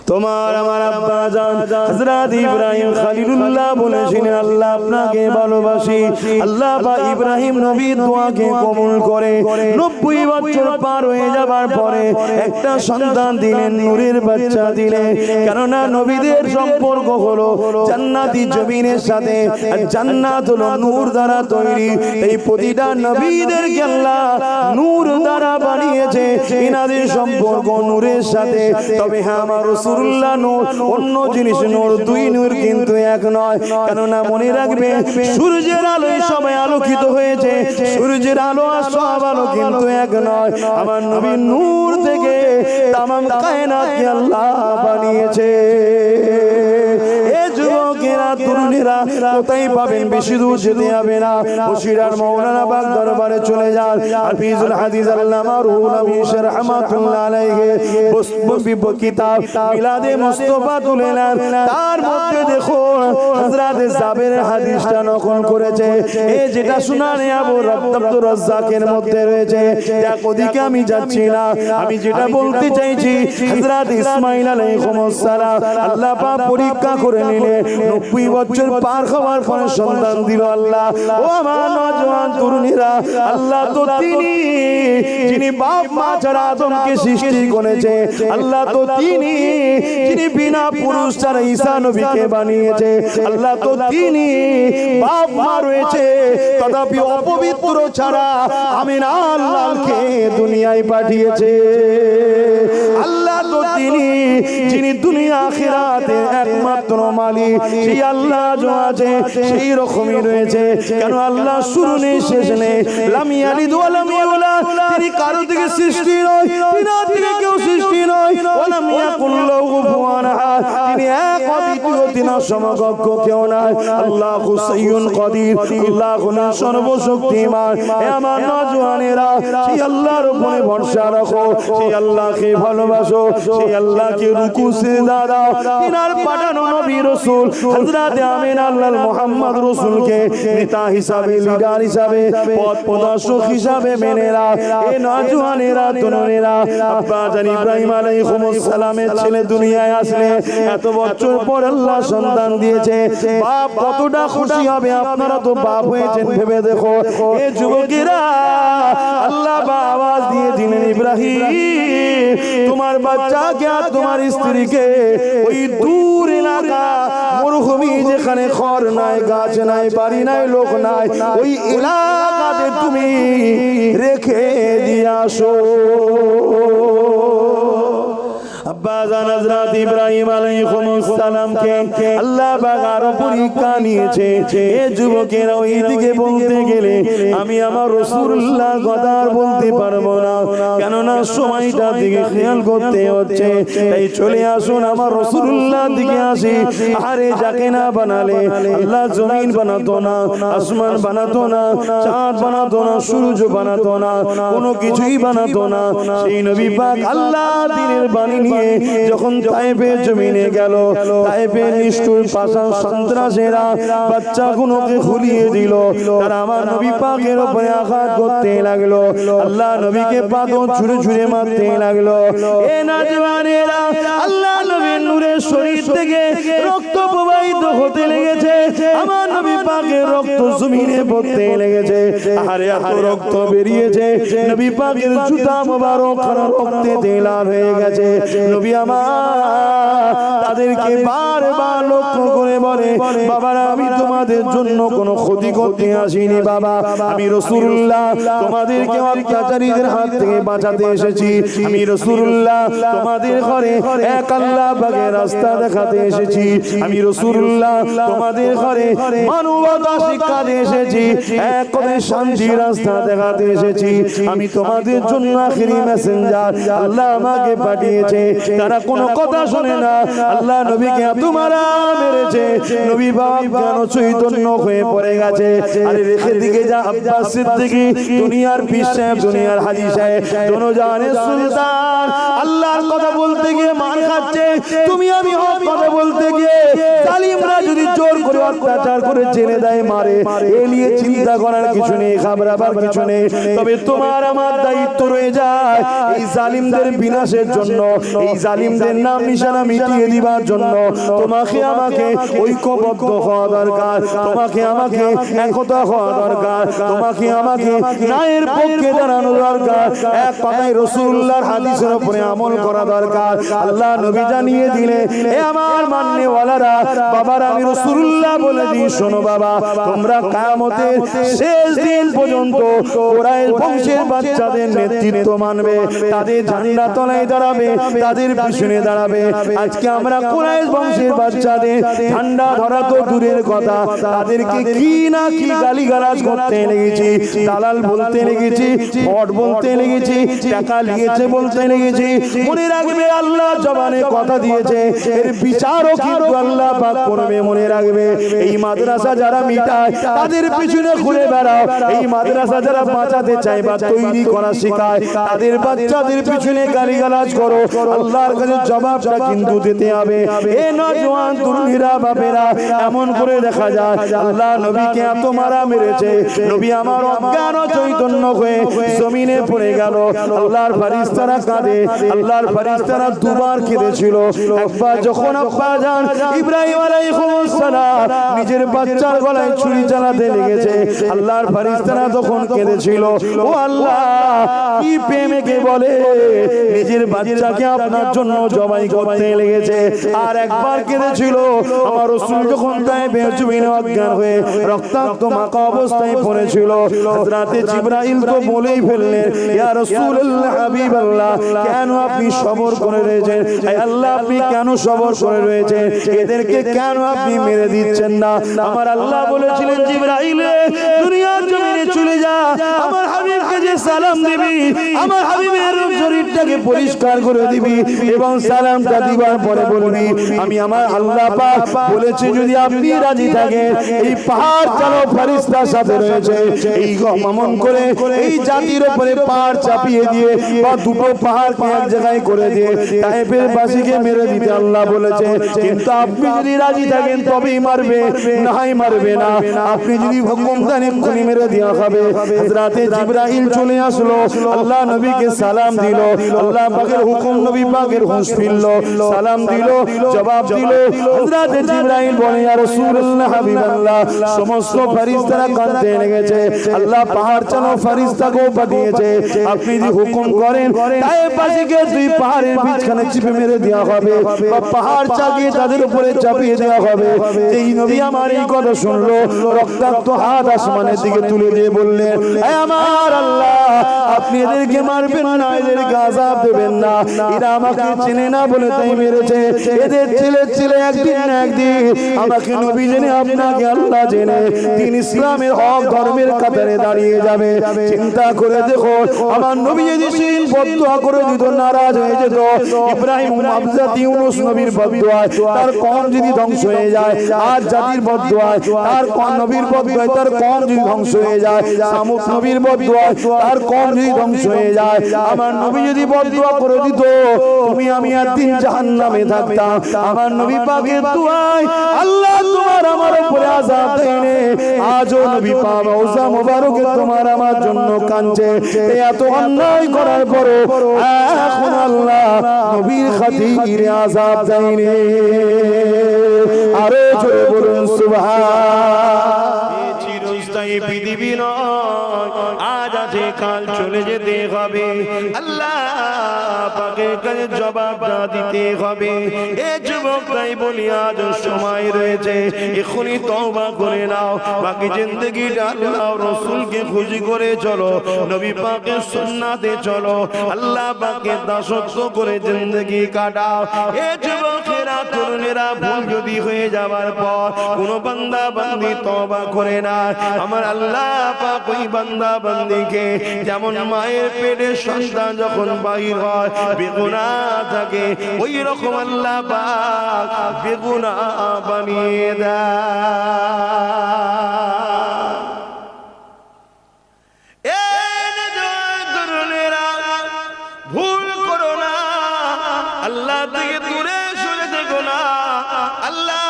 তোমার আমার আব্বা জান হযরত ইব্রাহিম খলিলুল্লাহ বলেছিলেন আল্লাহ আপনাকে ভালোবাসি। আল্লাহ বা ইব্রাহিম নবীর দোয়াকে কবুল করে 90 বছর পার হয়ে যাবার পরে একটা সন্তান দিলেন, নূরের বাচ্চা দিলেন। কেননা নবীদের সম্পর্ক হলো জান্নাতি জমিনের সাথে, আর জান্নাত হলো নূর দ্বারা তৈরি। এই প্রতিটা নবীদেরকে আল্লাহ নূর দ্বারা বানিয়েছে, এনাদের সম্পর্ক নূরের সাথে। তবে হ্যাঁ আমার রাসূলুল্লাহ নূর, অন্য জিনিস নূর, দুই নূর কিন্তু এক নয়। কেননা মনে রাখবে সূর্যের আলোয় সবাই আলোকিত হয়েছে, সূর্যের আলো আর সব আলো কিন্তু এক নয়। আমার নবী নূর থেকে তামাম কায়নাতকে আল্লাহ বানিয়েছে। এ যুবকেরা তরুণেরা কোথায় পাবেন? বেশি দূর যেতে হবে না, বসিরার মাওলানা বাগ দরবারে চলে যান। হাফিজুল হাদিস আল্লামা রুহুল আমিন রাহমাতুল্লাহ আলাইহি কিতাব মিলাদে মুস্তাফা তুলে নেন, তার মধ্যে দেখো হযরত জাবেরের হাদিসটা নকল করেছে। এই যেটা শুনানে আবু আব্দুর রাজ্জাকের মধ্যে রয়েছে। দেখ ওদিকে আমি যাচ্ছি না, আমি যেটা বলতে চাইছি হযরত ইসমাঈল আলাইহিস সালাম আল্লাহ পাক পরীক্ষা করে নিলে 90 বছর পার হওয়ার পরে সন্তান দিল আল্লাহ। ও আমার নওজোয়ান তরুণীরা, আল্লাহ তো তিনি যিনি বাপ মা ছাড়া আদমকে সৃষ্টি করেছে, আল্লাহ তো তিনি যিনি বিনা পুরুষ ছাড়া ঈসা নবীকে বানিয়েছে, আল্লাহ তো তিনি বাপ মা রয়েছে তথাপি অপবিত্র ছাড়া আমিনা আল্লাহকে দুনিয়ায় পাঠিয়েছে। আল্লাহ তো তিনি যিনি দুনিয়া আখিরাতে একমাত্র মালিক, সেই আল্লাহ যে আছে সেই রকমই রয়েছে। কেন আল্লাহ শুরু নেই শেষ নেই, লাম ইয়ালিদ ওয়া লাম ইউলাদ, তিনি কারো থেকে সৃষ্টি নয়, তিনার থেকে কেউ সৃষ্টি নয়। ওয়া লাম ইয়াকুল লাহু কুফুয়ান আহাদ, তিনি এক অদ্বিতীয়, তিনার সমকক্ষ কেউ নাই। আল্লাহু সাইয়্যুন কাদির, আল্লাহ হলেন সর্বশক্তিমান। হে আমার নওজোয়ানেরা, সেই আল্লাহর উপরে ভরসা রাখো, সেই আল্লাহকে ভালোবাসো, সেই আল্লাহকে রুকু সিজদা দাও। তিনার পাঠানো নবী রাসূল হযরত আমিনা আল্লাহর মুহাম্মদ রাসূলকে নেতা হিসাবে, লিডার হিসাবে, পথ প্রদর্শক হিসাবে মেনে নাও। এই নওজোয়ানেরা তরুণেরা, আব্বা জান ইব্রাহিম আলাইহিস সালামের ছেলে দুনিয়ায় আসলে এত বছর পর আল্লাহ সন্তান দিয়েছে, বাপ কতটা খুশি হবে। আপনারা তো বাপ হয়েছেন, ভেবে দেখো। এই যুবকেরা আল্লাহ বা আওয়াজ দিয়ে দিলেন ইব্রাহিম তোমার বাচ্চাকে আর তোমার স্ত্রীকে ওই দূর এলাকা মরুভূমি যেখানে খড় নাই, গাছ নাই, বাড়ি নাই, লোক নাই, ওই এলাকাতে তুমি রেখে দিয়ে আসো। আব্বা জান হযরত ইব্রাহিম আলাইহিস সালামকে আল্লাহ পাক আরো পরীক্ষা নিয়েছে। এই যুবকেরা ওই দিকে বলতে গেলে আমি আমার রাসূলুল্লাহ কথা আর বলতে পারবো না, কেননা সময়টা দিকে খেয়াল করতে হচ্ছে। তাই চলে আসুন আমার রাসূলুল্লাহ দিকে আসি। আরে যাকে না বানালে আল্লাহ জমিন বানাতো না, আসমান বানাতো না, চাঁদ বানাতো না, সূর্য বানাতো না, কোনো কিছুই বানাতো না। সেই নবী পাক আল্লাহ দ্বীনের বাণী নিয়ে যখন তায়েফের জমিনে গেল, তায়েফের নিষ্ঠুর পাষাণ সন্ত্রাসীরা বাচ্চাগুলোকে খুলিয়ে দিল। তারা আমার নবী পাকের উপরে আঘাত করতে লাগলো, আল্লাহ নবীকে পাথর ছুঁড়ে ছুঁড়ে মারতে লাগলো। এ নওজওয়ানেরা, আল্লাহ নবীর নূরের শরীর থেকে রক্ত প্রবাহিত হতে লেগেছে, আমার নবী পাকের রক্ত জমিনে পড়তে লেগেছে। আরে এত রক্ত বেরিয়েছে, নবী পাকের জুতা মোবারক রক্তে লাল হয়ে গেছে। নবী আমার তাদেরকে বারবার লক্ষ্য করে বলে, বাবারা আমি তোমাদের জন্য কোনো ক্ষতি করতে আসিনি বাবা, আমি রাসূলুল্লাহ তোমাদেরকে অত্যাচারীদের হাত থেকে বাঁচাতে এসেছি। আমি রাসূলুল্লাহ তোমাদের ঘরে এক আল্লাহ পাকের রাস্তা দেখাতে এসেছি। আমি রাসূলুল্লাহ তোমাদের ঘরে মানবতা শিক্ষা দিয়ে এসেছি, এক করে শান্তির রাস্তা দেখাতে এসেছি। আমি তোমাদের জন্য আখেরি মেসেঞ্জার, আল্লাহ আমাকে পাঠিয়েছে। তারা কোনো কথা শোনে না, আল্লাহ নবীকে এত মারা মেরেছে, নবী বাবা কেন চৈতন্য হয়ে পড়ে গেছে। আরে রেখে দিকে যা আব্বাস সিদ্দিকী, দুনিয়ার পীর সাহেব, দুনিয়ার হাজী সাহেব, দোনোজানের সুলতান, আল্লাহর কথা বলতে গিয়ে মার খাচ্ছে, তুমি আমি হক কথা বলতে গিয়ে জালিমরা যদি জোর করে অত্যাচার করে জেলে দেয়, মারে, এ নিয়ে চিন্তা করার কিছু নেই, ঘাবড়াবার কিছু নেই। তবে তোমার আমার দায়িত্ব রয়ে যায় এই জালিমদের বিনাশের জন্য, এই জালিমদের নাম নিশানা মিটিয়ে দিবার জন্য তোমাকে আমাকে ঐক্যবদ্ধ হওয়া দরকার, তোমাকে আমাকে একতা হওয়া দরকার, তোমাকে আমাকে ন্যায়ের পক্ষে দাঁড়ানো দরকার। এক কথায় রাসূলুল্লাহর হাদিসের উপরে আমল করা দরকার। আল্লাহ নবী জানিয়ে দিলে, এ আমার মাননেওয়ালারা, বাবারা, আমি রাসূলুল্লাহ বলে দিই, শোনো বাবা, তোমরা কিয়ামতের শেষ দিন পর্যন্ত কুরাইশ বংশের বাচ্চাদের নেতৃত্ব মানবে, তাদের ঝান্ডা তলায় দাঁড়াবে, তাদের পিছনে দাঁড়াবে। আজকে আমরা কুরাইশ বংশের বাচ্চাদের ঝান্ডা ধরা তো দূরের কথা, তাদেরকে কি না কি গালিগালাজ করতে লেগেছি, দালাল বলতে লেগেছি, ভট বলতে লেগেছি, টাকা নিয়েছে বলতে লেগেছি। মনে রাখবে আল্লাহ জবানে কথা দিয়েছে, এর বিচারও কিন্তু আল্লাহ পাক করবে, মনে রাখবে। এই মাদ্রাসা যারা মিটায় তাদের পিছনে ঘুরে বেড়াও, এই মাদ্রাসা যারা বাঁচাতে চায় বা তৈরি করা শেখায় তাদের বাচ্চাদের পিছনে গালিগালাজ করো, আল্লাহর কাছে জবাবটা কিন্তু দিতে হবে। এ নওজওয়ান তরুণীরা, বাপেরা, এমন করে দেখা যায় আল্লাহ নবীকে এত মারা মেরেছে, নবী আমার অজ্ঞান ও চৈতন্য হয়ে জমিনে পড়ে গেল। আল্লাহর ফেরেশতারা কাঁদে, আল্লাহর ফেরেশতারা দুবার কেঁদেছিল। একবার যখন আব্বা জান ইব্রাহিম আলাইহিস সালাম নিজের বাচ্চার গলায় ছুরি চালাতে লেগেছে, আল্লাহর ফেরেশতারা তখন কেঁদেছিল, ও আল্লাহ কি প্রেমকে বলে নিজের বাচ্চাকে আপনার জন্য জবাই করতে লেগেছে। আর একবার কেঁদেছিল আমার রাসূল যখন তায়েফের জমিনে অজ্ঞান হয়ে রক্তাক্ত মাখা অবস্থায় পড়েছিল, হযরতে জিবরাইল তো বলেই ফেললেন, ইয়া রাসূলুল্লাহ, হাবিবাল্লাহ, কেন আপনি সবর করে রয়েছেন? হে আল্লাহ, আপনি কেন সবর করে রয়েছেন? এদেরকে কেন আপনি মেরে দিচ্ছেন না? আমার আল্লাহ বলেছিলেন, জিবরাইল দুনিয়ার জমিনে চলে যা, আমার হাবিবকে যে সালাম দিবি, আমার হাবিবের শরীরটাকে পরিষ্কার করে দিবি এবং সালামটা দিবার পরে বলবি, আমি আমার আল্লাহ পাক বলেছে যদি আপনি রাজি থাকেন এই পাহাড় চালো ফেরেশতার সাথে রয়েছে, এই গমন করে এই জাতির উপরে পাহাড় চাপিয়ে দিয়ে বা দুটো পাহাড়কে এক জায়গায় করে দিয়ে তায়েফের বাসীকে মেরে দিতে আল্লাহ বলেছে। কিন্তু আপনি যদি রাজি থাকেন তবেই মারবে, নাই মারবে না। আপনি যদি হুকুম দেন এক্ষুনি মেরে দেওয়া হবে। হযরতে জিবরাইল চলে আসলো, আল্লাহ নবীকে সালাম দিল, আল্লাহ পাকের হুকুম নবী পাকের হুঁশ ফিরল, সালাম দিল, জবাব দিল। হযরতে জিবরাইল বলে, ইয়া রাসূলুল্লাহ, হাবিবাল্লাহ, সমস্ত ফেরেশতারা কাঁদতে লেগেছে, আল্লাহ পাহাড় চালো ফেরেশতাকেও পাঠিয়েছে, আপনি যদি হুকুম করেন তায়েফবাসীকে দুই পাহাড়ের মাঝখানে চিপে মেরে দেওয়া হবে বা পাহাড় চাপিয়ে তাদের উপরে চাপিয়ে দেওয়া হবে। এই নবী আমার এই কথা শুনলো, রক্তাক্ত হাত আসমানের দিকে তুলে দিয়ে বললেন, হে আমার আল্লাহ, আপনি এদেরকে মারবেন না, এদেরকে আযাব দেবেন না, এরা আমাকে চেনে না বলে তাই মেরেছে। এদের ছেলে একদিন না একদিন আমাকে নবী জেনে, আপনাকে আল্লাহ জেনে তিনি ইসলামের হক ধর্মের কাতারে দাঁড়িয়ে যাবে। চিন্তা করে দেখো, আমার নবী যদি ইউনুসের বদদুয়া করে দিত, নারাজ হয়ে যেত। ইব্রাহিম আবজাত ইউনুস নবীর বদদুয়ায় তার কওম যদি ধ্বংস হয়ে যায়, আর জাতির বদদুয়ায় তার কওম, নবীর বদদুয়ায় তার কওম যদি ধ্বংস হয়ে যায়, সামুদ নবীর বদদুয়ায় তার কওম যদি ধ্বংস হয়ে যায়, আমার নবী যদি বদদুয়া করে দিত তুমি আমি একদিন জাহান্নামে থাকতাম, আমার নবী পাকের দুআয় আল্লাহ তোমার আমার উপরে আযাব দেয়নি। আজও নবী পাক রওজা মোবারকে তোমার আমার জন্য কাঁদছে। এত অন্যায় করার পরও এখন আল্লাহ নবীর খাতিরে আযাব দেয়নি। আরে জোরে বলুন সুবহান। চিরস্থায়ী পৃথিবী নয়, আজ আছে কাল চলে যেতে হবে। আল্লাহ পাকের কাছে জবাবটা দিতে হবে। এ যুবক তাই বলি আজ সময় রয়েছে, এখনই তওবা করে নাও। বাকি জিন্দেগিটা আল্লাহ রাসূলকে খুশি করে চলো, নবী পাকের সুন্নাতে চলো, আল্লাহ পাকের দাসত্ব করে জিন্দেগি কাটাও। এ যুবকেরা তরুণেরা ভুল যদি হয়ে যাবার পর কোনো বান্দা বান্দি তওবা করে না, আমার আল্লাহ পাক ওই বান্দা বান্দিকে যেমন মায়ের পেটে সন্তান যখন বাহির হয় বেগুনাহ থাকে, ওই রকম আল্লাহ পাক বেগুনাহ বানিয়ে দেয়। তরুণেরা ভুল করো না, আল্লাহ থেকে দূরে সরে দেখো না। আল্লাহ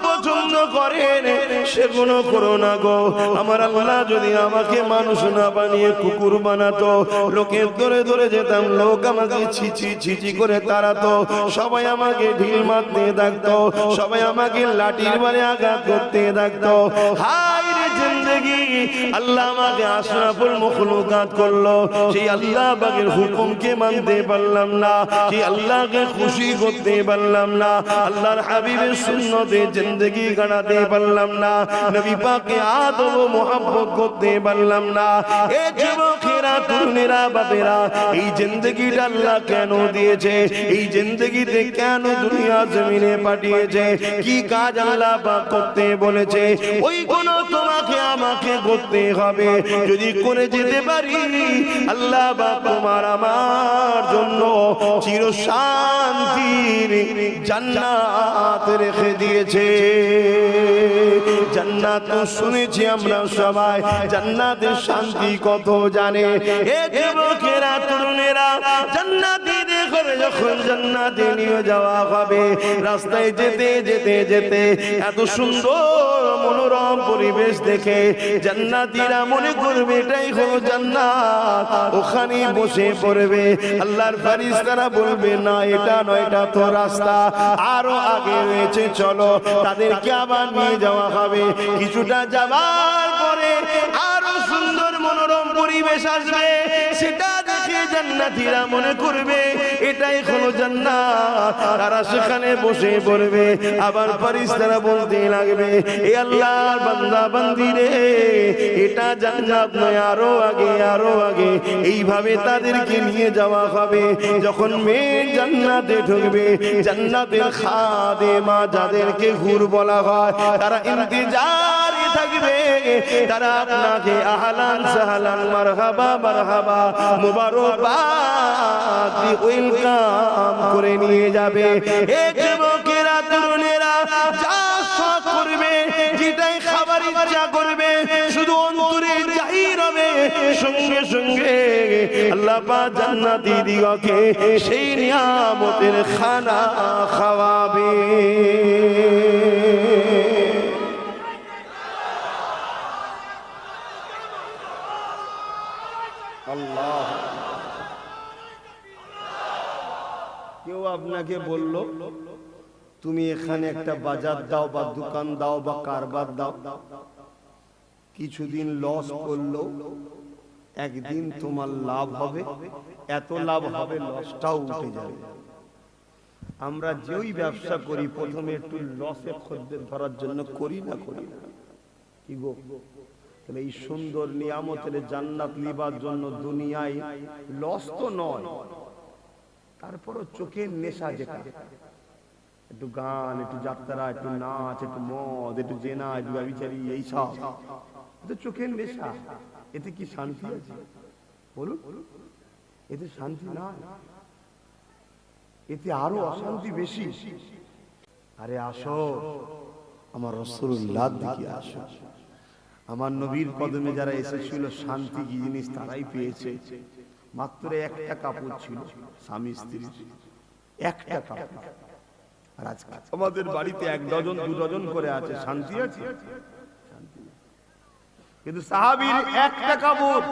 পছন্দ করেন সেগুলো করো না গো। আমার আল্লাহ যদি আমাকে মানুষ না বানিয়ে কুকুর বানাতো, লোকের ধরে ধরে যেতাম, লোক আমাকে ছিচি ছিচি করে তাড়াতো, সবাই আমাকে ঢিল মারতে থাকতো, সবাই আমাকে লাঠির বারে আঘাত করতে থাকতো। হায় রে জিন্দেগি, আল্লাহ আমাকে আশরাফুল মখলুকাত করলো, সেই আল্লাহ পাকের হুকুমকে মানতে পারলাম না, সেই আল্লাহকে খুশি করতে পারলাম না, আল্লাহর হাবিবের সুন্নতে জিন্দেগি কাটাতে পারলাম না, নবী পাককে আদব ও মুহাব্বত করতে পারলাম না। এ যুবকেরা তরুণেরা বাপেরা, এই জিন্দেগিটা আল্লাহ কেন দিয়েছে? এই জিন্দেগিতে কেন দুনিয়া জমিনে পাঠিয়েছে? কি কাজ আল্লাহ পাক করতে বলেছে? ওই গুণ তোমাকে আমাকে করতে হবে। যদি করে যেতে পারি, আল্লাহ পাক তোমার আমার জন্য চির শান্তির জান্নাত রেখে দিয়েছে। জান্নাত তো শুনেছি আমরা সবাই, জান্নাতের শান্তি কত জানে। এ যুবকেরা তরুণেরা, জান্নাতে দেখো যখন জান্নাতে নিয়ে যাওয়া হবে, রাস্তায় যেতে যেতে যেতে এত সুন্দর মনোরম পরিবেশ দেখে জান্নাতীরা মনে করবে এটাই হলো জান্নাত, ওখানে বসে পড়বে। আল্লাহর ফেরেশতারা বলবে না এটা নয়, এটা তো রাস্তা, আরো আগে রয়েছে, চলো। তাদেরকে আবার নিয়ে যাওয়া হবে। কিছুটা যাবার পরে আরো সুন্দর মনোরম পরিবেশ আসবে, সেটা দেখে জান্নাতীরা মনে করবে এটাই হলো জান্নাত, তারা সেখানে বসে পড়বে। আবার ফেরেশতারা বলতে লাগবে, এ আল্লাহর বান্দা বান্দি রে, এটা জান্নাত নয়, আরো আগে আরো আগে। এইভাবে তাদেরকে নিয়ে যাওয়া হবে। যখন মেয়ে জান্নাতে ঢুকবে, জান্নাতের খাদেমা যাদেরকে হুর বলা হয়, তারা ইন্তজারে থাকবে, তারা আপনাকে আহলান সাহলান মারহাবা মারহাবা মুবারকবাদ ওয়েলকাম করে নিয়ে যাবে। এ যুবকেরা তরুণেরা যা শখ করবে, যেটাই খাবার ইচ্ছা করবে, শুধু অন্তরে জাহির হবে, সঙ্গে সঙ্গে আল্লাহ পাক জান্নাতি দিগকে সেই নিয়ামতের খানা খাওয়াবে। আল্লাহ, কেউ আপনাকে বলল তুমি এখানে একটা বাজার দাও বা দোকান দাও বা কারবার দাও, কিছুদিন লস করলো, একদিন তোমার লাভ হবে, এত লাভ হবে লসটাও উঠে যাবে। আমরা যেই ব্যবসা করি প্রথমে একটু লসে খদ্দের ধরার জন্য করি না কি গো? তাহলে এই সুন্দর নিয়ামতের জান্নাত লিবার জন্য দুনিয়ায় লস তো নয়, তারপরও চোখের নেশা, যেটা একটু গান, একটু যাত্রা, একটু নাচ, একটু মদ, একটু জেনা, একটু ব্যভিচারী, এইসব চোখের নেশা, এতে কি শান্তি আছে? বলুন, এতে শান্তি না, এতে আরো অশান্তি বেশি। আরে আসো আমার রাসূলুল্লাহর দিকে আসো। আমার নবীর কদমে যারা এসেছিল শান্তি কি জিনিস তারাই পেয়েছে। মাত্র একটা কাপড় ছিল স্বামী স্ত্রী, একটা কাপড়। আর আজকে আমাদের বাড়িতে 1 ডজন 2 ডজন করে আছে, শান্তি আছে? শান্তি নেই। কিন্তু সাহাবীর একটা কাপড়,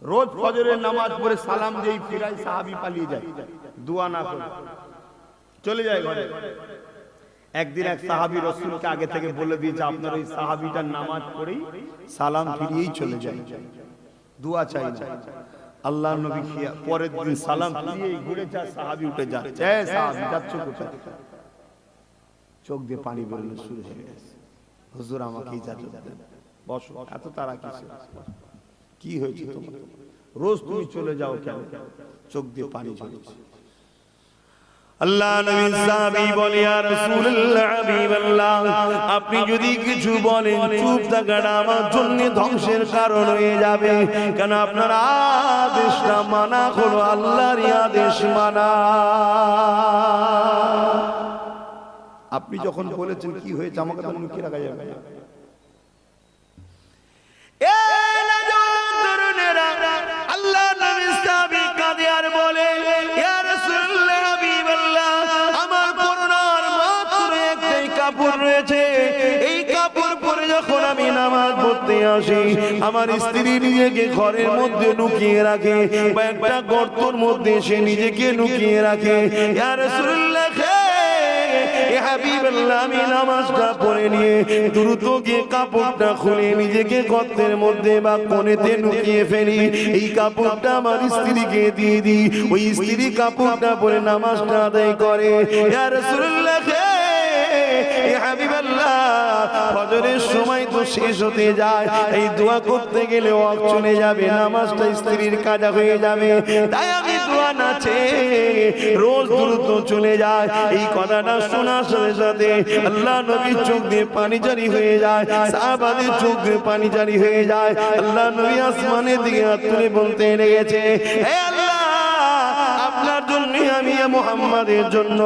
রোজ ফজরের নামাজ পড়ে সালাম দেই ফিরাই সাহাবী পালিয়ে যায়, দোয়া না করে চলে যায় ঘরে। একদিন এক সাহাবী রাসূলকে আগে থেকে বলে দিয়েছে আপনার ওই সাহাবীটার নামাজ পড়েই সালাম ফিরিয়েই চলে যায়, দোয়া চাই না। আল্লাহর নবী পরের দিন সালাম ফিরিয়েই ঘুরে যায়, সাহাবী উঠে যাচ্ছে, এ সাহাবী যাচ্ছ কোথায়? চোখ দিয়ে পানি বেরোনো শুরু হয়ে গেছে। হুজুর আমাকে ইজাজত দেন, বসো। এত তারা কিসের? কি হয়েছে তোমার? রোজ তুমি চলে যাও কেন? চোখ দিয়ে পানি ঝরছে। আল্লাহ নবী সাহাবী বলে, ইয়া রাসূলুল্লাহ হাবিবাল্লাহ, আপনি যদি কিছু বলেন চুপ থাকাটা আমার জন্য ধ্বংসের কারণ হয়ে যাবে। কেন আপনার আদেশটা মানা হলো আল্লাহর আদেশ মানা। আপনি যখন বলেছেন কি হয়েছে আমাকে তো মুখে রাখা যাবে না। আল্লাহ নবী সাহাবী কাঁদে আর বলে, ইয়া রাসূলুল্লাহ হাবিবাল্লাহ, আমার পরনার মাত্র একটাই কাপড় রয়েছে। এই কাপড় পরে যখন আমি নামাজ পড়তে আসি, আমার স্ত্রী নিজেকে ঘরের মধ্যে লুকিয়ে রাখে বা একটা গর্তের মধ্যে সে নিজেকে লুকিয়ে রাখে। ইয়া রাসূলুল্লাহ হাবিবাল্লাহ, আমি নামাজটা পড়ে নিয়ে দ্রুত গিয়ে কাপড়টা খুলে নিজেকে গর্তের মধ্যে বা কোণেতে লুকিয়ে ফেলি। এই কাপড়টা আমার স্ত্রীকে দিয়ে দিই, ওই স্ত্রী কাপড়টা পরে নামাজটা আদায় করে। ইয়া রাসূলুল্লাহ হাবিবাল্লাহ, ফজরের সময় তো শেষ হতে যায়, এই দোয়া করতে গেলে ওয়াক্ত চলে যাবে, নামাজটা স্ত্রীর কাজা হয়ে যাবে। তাই আমি দোয়া না চেয়ে রোজ দ্রুত চলে যায়। এই কথাটা শোনার সাথে সাথে আল্লাহ নবীর চোখ দিয়ে পানি জারি হয়ে যায়, সাহাবাদের চোখ দিয়ে পানি জারি হয়ে যায়। আল্লাহ নবী আসমানের দিকে হাত তুলে বলতে লেগেছে, হে আল্লাহ, আপনার জন্য আমি মুহাম্মাদের জন্য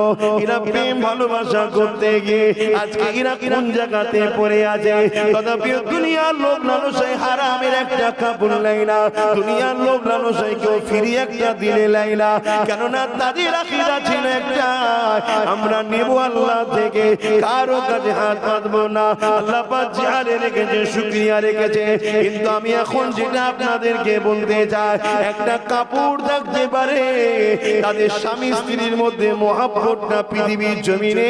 এরা প্রেম ভালোবাসা করতে গিয়ে আজকে এরা কোন জায়গাতে পড়ে আছে। তথাপি দুনিয়ার লোভ লালসায় হারামের একটা কাপড় লাই না, দুনিয়ার লোভ লালসায় কেউ ফিরি একটা দিলে লাই না। কেননা তাদের আকীদা ছিল একটা, আমরা নেব আল্লাহ থেকে, কারো কাছে হাত পাতবো না। আল্লাহ পাক জিহারে রেখেছে, শুকরিয়া রেখেছে। কিন্তু আমি এখন যেটা আপনাদেরকে বলতে চাই, একটা কাপড় থাকতে পারে, তাদের স্বামী স্ত্রীর মধ্যে মহাব্বতটা পৃথিবীর জমিনে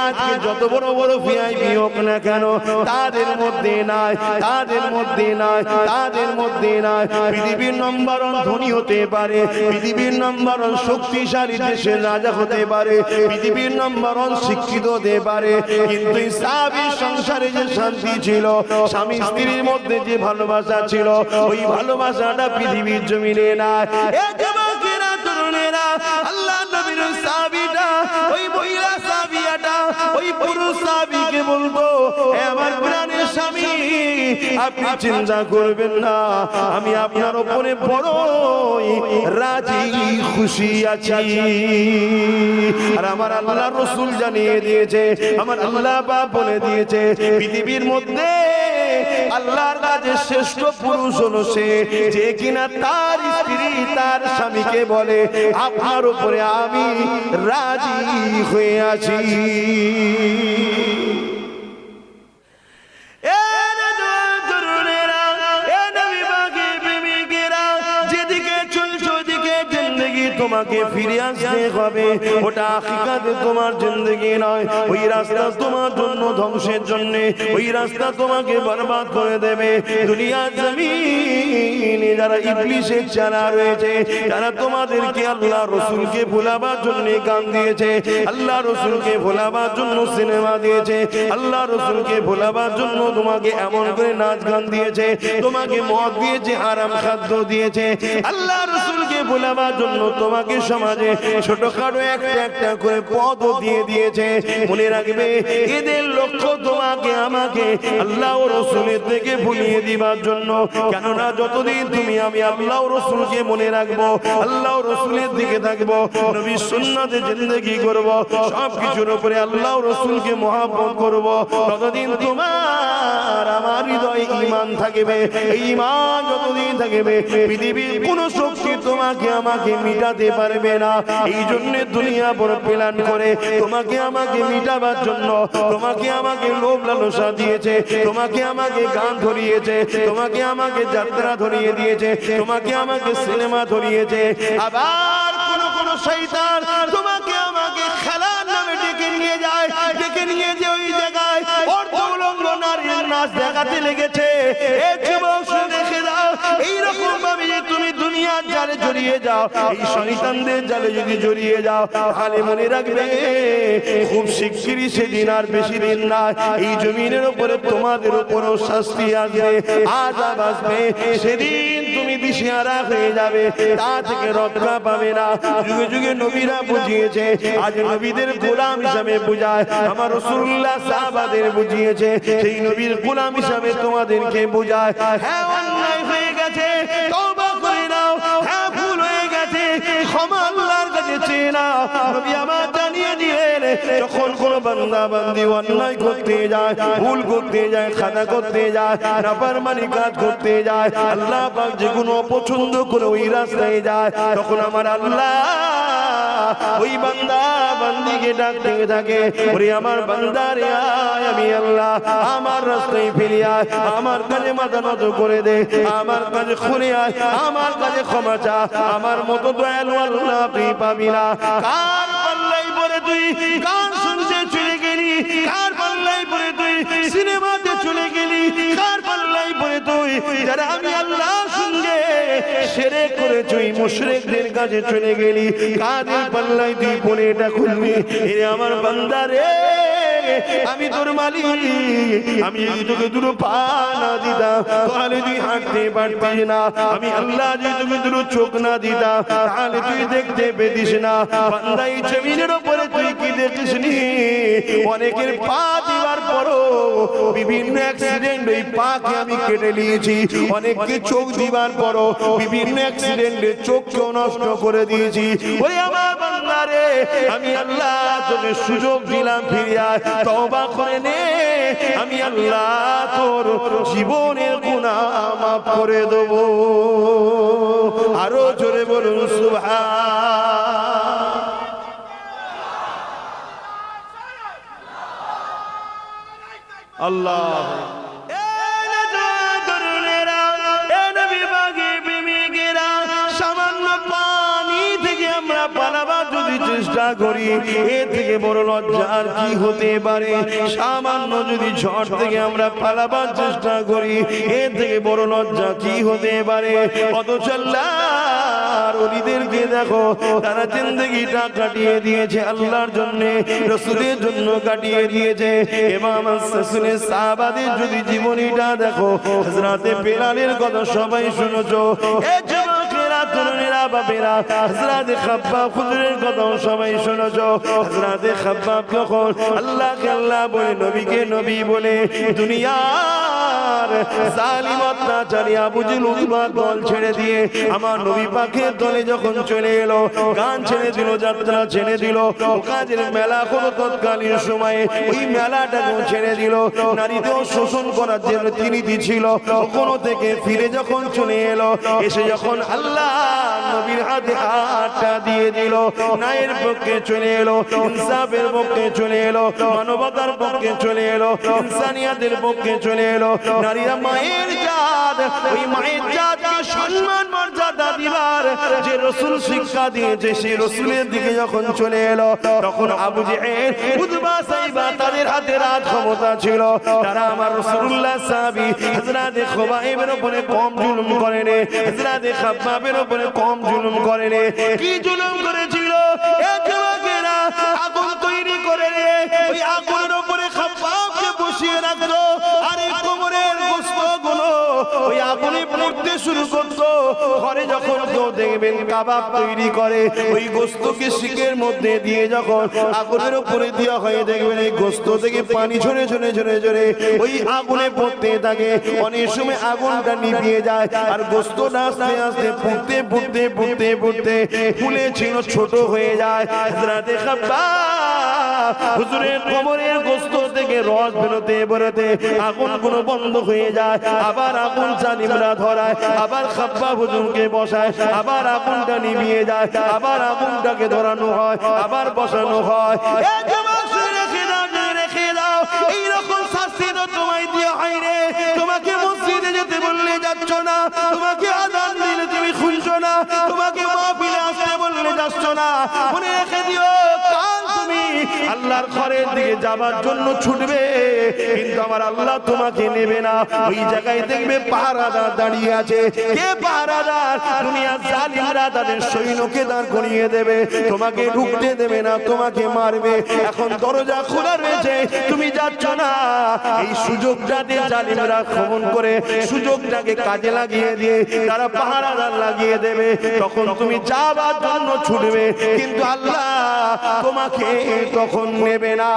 আজকে যত বড় বড় ভিআইপি হোক না কেন তাদের মধ্যে নাই, তাদের মধ্যে নাই, তাদের মধ্যে নাই। পৃথিবীর নম্বর 1 ধনী হতে পারে, পৃথিবীর নম্বর 1 শক্তিশালী দেশের রাজা হতে পারে, পৃথিবীর নম্বর 1 শিক্ষিত হতে পারে, কিন্তু সাহাবীর সংসারে যে শান্তি ছিল, স্বামী স্ত্রীর মধ্যে যে ভালোবাসা ছিল, ওই ভালোবাসাটা পৃথিবীর জমিনে নাই। এ যুবকেরা, তরুণেরা, আল্লাহ নবীর সাহাবীটা, ওই মহিলা সাহাবীটা ওই পুরুষ সাহাবীকে বলবো, হে আমার প্রাণের স্বামী, আপনি চিন্তা করবেন না, আমি আপনার উপরে বড়ই রাজি খুশি আছি। আর আমার আল্লাহ রাসূল জানিয়ে দিয়েছে, আমার আল্লাহ পাক বলে দিয়েছে, পৃথিবীর মধ্যে আল্লাহর কাছে শ্রেষ্ঠ পুরুষ হলো সে যে কিনা তার স্ত্রী তার স্বামীকে বলে, আপনার উপরে আমি রাজি হয়ে আছি। তোমাকে ফিরে আসতে হবে, ওটা হাকিকাতে তোমার জিন্দেগি নয়। ওই রাস্তা তোমার জন্য ধ্বংসের জন্য, ওই রাস্তা তোমাকে বরবাদ করে দেবে। দুনিয়ার জমিনে যারা ইবলিসের চারা রয়েছে, যারা তোমাদেরকে আল্লাহ রাসূলকে ভোলাবার জন্য গান দিয়েছে, আল্লাহ রাসূলকে ভোলাবার জন্য সিনেমা দিয়েছে, আল্লাহ রাসূলকে ভোলাবার জন্য তোমাকে এমন করে নাচ গান দিয়েছে, তোমাকে মদ দিয়েছে, হারাম খাদ্য দিয়েছে, আল্লাহ রাসূলকে ভোলাবার জন্য তোমাকে সমাজে ছোটখাটো একটা একটা করে পদ দিয়ে দিয়েছে। মনে রাখবে এদের লক্ষ্য তোমাকে আমাকে আল্লাহ ও রসুলের থেকে ভুলিয়ে দিবার জন্য। কেননা যতদিন তুমি আমি আল্লাহ ও রসুলকে মনে রাখবো, আল্লাহ ও রসুলের দিকে থাকবো, নবীর সুন্নাতে জিন্দেগি করব, সব কিছুর উপরে আল্লাহ ও রসুলকে মহব্বত করব, ততদিন তোমার আমার হৃদয়ে ঈমান থাকবে। এই ঈমান যতদিন থাকবে পৃথিবীর কোন শক্তি তোমাকে আমাকে মিটাতে পারবে না। এই জন্য দুনিয়া বড় প্ল্যান করে তোমাকে আমাকে মিটাবার জন্য তোমাকে আমাকে লোভ লালসা দিয়েছে, তোমাকে আমাকে গান ধরিয়েছে, তোমাকে আমাকে যাত্রা ধরিয়ে দিয়েছে, তোমাকে আমাকে সিনেমা ধরিয়েছে। আবার কোন শয়তান তোমাকে আমাকে খেলার নামে ডেকে নিয়ে যায়, ডেকে নিয়ে যে ওই জায়গায় অর্ধউলঙ্গ নারীর নাচ দেখাতে লেগেছে। এই যুবক দেখে দাও, এইরকম ভাবে তুমি দুনিয়ার জালে জড়িয়ে যাও, এই শয়তানদের জালে যদি জড়িয়ে যাও, তাহলে মনে রাখবে খুব শিগগিরই সেদিন আর বেশি দিন না এই জমিনের উপরে তোমাদের উপরও শাস্তি আসবে, আযাব আসবে। সেদিন তুমি দিশেহারা হয়ে যাবে, তা থেকে রক্ষা পাবে না। যুগে যুগে নবীরা বুঝিয়েছে, আজ নবীদের গোলাম হিসাবে বুঝায়, আমার রাসূলুল্লাহ সাহাবাদের বুঝিয়েছে, সেই নবীর গোলাম হিসাবে তোমাদেরকে বুঝায়। হ্যাঁ অন্যায় হয়ে গেছে, তওবা করে নাও। হ্যাঁ ভুল হয়ে গেছে, ক্ষমা আল্লাহর কাছে চেয়ে নাও। নবী আমার জানিয়ে দিলেন, যখন কোন বান্দা বান্দি অন্যায় করতে যায়, ভুল করতে যায়, খাতা করতে যায়, নাফরমানি কাজ করতে যায়, আল্লাহ পাক যে কোনো অপছন্দ করে ওই রাস্তায় যায়, তখন আমার আল্লাহ ওই বান্দা বান্দিকে ডাকতে থাকে, ওরে আমার বান্দা রে আয়, আমি আল্লাহ আমার রাস্তায় ফিরে আয়, আমার কাছে মাথা নত করে দে, আমার কাছে খুলে আয়, আমার কাছে ক্ষমা চা। আমার মতো দয়ালু আল্লাহ তুই পাবি না। কার পাল্লাই পরে তুই গান শুনতে চলে গেলি, কার পাল্লাই পরে তুই সিনেমাতে চলে গেলি, কার পাল্লাই পরে তুই যারা আমি আল্লাহ সঙ্গে শিরক করেছ ওই মুশরিকদের কাছে চলে গেলি, কাদের পাল্লাই তুই পরে এটা খুলবি? এ আমার বান্দা রে, আমি তোর মালিক, আমি যদি তোকে দুটো পা না দিতাম তাহলে তুই হাঁটতে পারতিস না, আমি আল্লাহ যদি তোকে দুটো চোখ না দিতাম তাহলে তুই দেখতে পেতিস না। বান্দা এই জমিনের উপরে তুই কি দেখিস নি? অনেকের পা দিবার পরও বিভিন্ন অ্যাক্সিডেন্ট এই পাকে আমি কেটে নিয়েছি, অনেককে চোখ দিবার পরও বিভিন্ন অ্যাক্সিডেন্টে চোখকেও নষ্ট করে দিয়েছি। ওই আমার বান্দা রে, আমি আল্লাহ তোকে সুযোগ দিলাম, ফিরে আয়, তওবা করে নে, আমি আল্লাহ তোর জীবনের গুনাহ মাফ করে দেব। আরো জোরে বলুন সুবহান। আল্লাহ সামান্য পানি থেকে আমরা পালাবার যদি চেষ্টা করি, এ থেকে বড় লজ্জা আর কি হতে পারে? সামান্য যদি ঝড় থেকে আমরা পালাবার চেষ্টা করি, এ থেকে বড় লজ্জা কি হতে পারে? অথচ আল্লাহর ওলিদেরকে দেখো, তারা জিন্দেগিটা কাটিয়ে দিয়েছে আল্লাহর জন্য, রাসূলের জন্য কাটিয়ে দিয়েছে। ইমাম রাসূলের সাহাবাদের যদি জীবনীটা দেখো, হযরতে বেলালের কথা সবাই শুনেছো, এ যুবকেরা তরুণেরা বাপেরা, হযরতে খাব্বাব হুজুরের কথা সবাই শুনেছো। হযরতে খাব্বাব যখন আল্লাহকে আল্লাহ বলে, নবীকে নবী বলে, দুনিয়ার জালিম অত্যাচারী আবু জেহেল উতবা দল ছেড়ে দিয়ে আমার নবী পাকের দলে যখন চলে এলো, গান ছেড়ে দিল, যাত্রা ছেড়ে দিল, কাজের মেলা কোনো তৎকালীন সময়ে ওই মেলাটাকেও ছেড়ে দিল, নারীদেরও শোষণ করার যে রীতিনীতি ছিল কোনো থেকে ফিরে যখন চলে এলো, এসে যখন আল্লাহ নবীর হাতে হাতটা দিয়ে দিল, ন্যায়ের পক্ষে চলে এলো, ইনসাফের পক্ষে চলে এলো, মানবতার পক্ষে চলে এলো, ইনসানিয়াতের পক্ষে চলে এলো। নারীরা মায়ের জাত, ওই মায়ের জাতকে সম্মান মর্যাদা দিবার যে রাসূল শিক্ষা দিয়েছে, সেই রাসূলের দিকে যখন চলে এলো, তখন আবু জেহেল উতবা সাইবা তাদের হাতে রাজ ক্ষমতা ছিল। তারা আমার রাসূলুল্লাহ সাহাবী হযরতে খুবাইবের উপরে কম জুলুম করেনি, হযরতে খাব্বাবের উপরে কম জুলুম করেনি। কি জুলুম করেছিল? এক যুবকেরা আগুন তৈরি করে ওই আগুনের উপরে খাব্বাবকে বসিয়ে রাখলো, আর এই কোমরের গোশতগুলো ওই আগুনে পুড়তে শুরু করতো। ঘরে যখন কেউ দেখবেন কাবাব তৈরি করে, ওই গোস্তকে শিকের মধ্যে দিয়ে যখন আগুনের উপরে দেওয়া হয়, দেখবেন এই গোস্ত থেকে পানি ঝরে ঝরে ঝরে ঝরে ওই আগুনে পড়তে থাকে। অনেক সময় আগুনটা নিভিয়ে যায়, আর গোস্তটা আস্তে আস্তে পুড়তে পুড়তে পুড়তে পুড়তে ফুলে ছিল ছোট হয়ে যায়। হযরতে খাব্বাব হুজুরের কোমরের গোস্ত থেকে রস বেরোতে বেরোতে আগুনগুলো বন্ধ হয়ে যায়। আবার আগুন জালিমরা ধরায়, আবার খাব্বাব হুজুরকে বসায়, আবার আগুনটা নিভিয়ে যায়, আবার আগুনটাকে ধরানো হয়, আবার বসানো হয়। এ যুবক শুনে রেখে দাও, এইরকম শাস্তি তো তোমায় দেওয়া হয় রে। তোমাকে মসজিদে যেতে বললে যাচ্ছ না, তোমাকে আযান দিলে তুমি শুনছো না, তোমাকে মাহফিলে আসতে বললে যাচ্ছ না। মনে রেখে দিও, কাল তুমি আল্লাহর ঘরের দিকে যাবার জন্য ছুটবে, কিন্তু আমার আল্লাহ তোমাকে নেবে না। ওই জায়গায় দেখবে পাহারাদার দাঁড়িয়ে আছে। কে পাহারাদার? দুনিয়ার জালিমরা তাদের সৈন্যকে দাঁড় করিয়ে দেবে, তোমাকে ঢুকতে দেবে না, তোমাকে মারবে। এখন দরজা খোলা রয়েছে, তুমি যাচ্ছ না। এই সুযোগটাতে জালিমরা খমন করে সুযোগটাকে কাজে লাগিয়ে দিয়ে তারা পাহারাদার লাগিয়ে দেবে। তখন তুমি যাবার জন্য ছুটবে, কিন্তু আল্লাহ তোমাকে তখন নেবে না।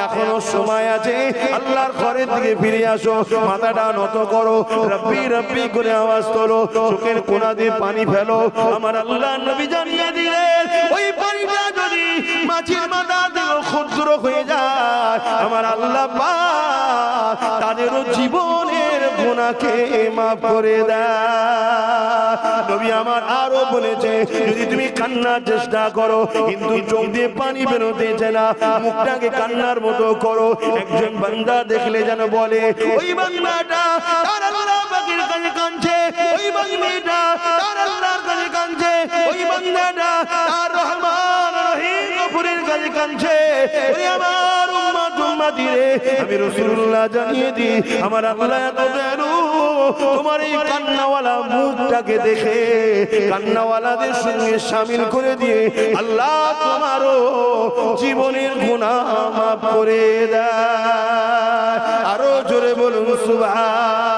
এখনো সময় আছে, আল্লাহর ঘরের দিকে ফিরে আসো, মাথাটা নত করো, রব্বি রব্বি করে আওয়াজ তোলো, চোখের কোণা দিয়ে পানি ফেলো। আমার আল্লাহ নবী জানিয়ে দিলেন, ওই পানিটা যদি মাছির মাথা দিয়েও ক্ষুদ্র হয়ে যায়, আমার আল্লাহ পাক তাদেরও জীবনের গুনাহকে মাফ করে দেয়। নবী আমার আরো বলেছে, যদি তুমি কান্নার চেষ্টা করো কিন্তু চোখ দিয়ে পানি বেরোতেছে না, মুখটাকে কান্নার মতো করো। একজন বান্দা দেখলে যেন বলে, ওই বান্দাটা তার আল্লাহ পাকের কাছে কাঁদছে, ওই বান্দাটা তার আল্লাহর কাছে কাঁদছে, ওই বান্দাটা তার রহমান রহিম গফুরের কাছে কাঁদছে। ওই আমার উম্মত উম্মতি রে, আমি রাসূলুল্লাহ জানিয়ে দিই, আমার আল্লাহ এত দয়ালু, তোমার এই কান্নাওয়ালা মুখটাকে দেখে কান্নাওয়ালাদের সঙ্গে শামিল করে দিয়ে আল্লাহ তোমারও জীবনের গুনাহ মাফ করে দেয়। আরো জোরে বলুন সুবহান।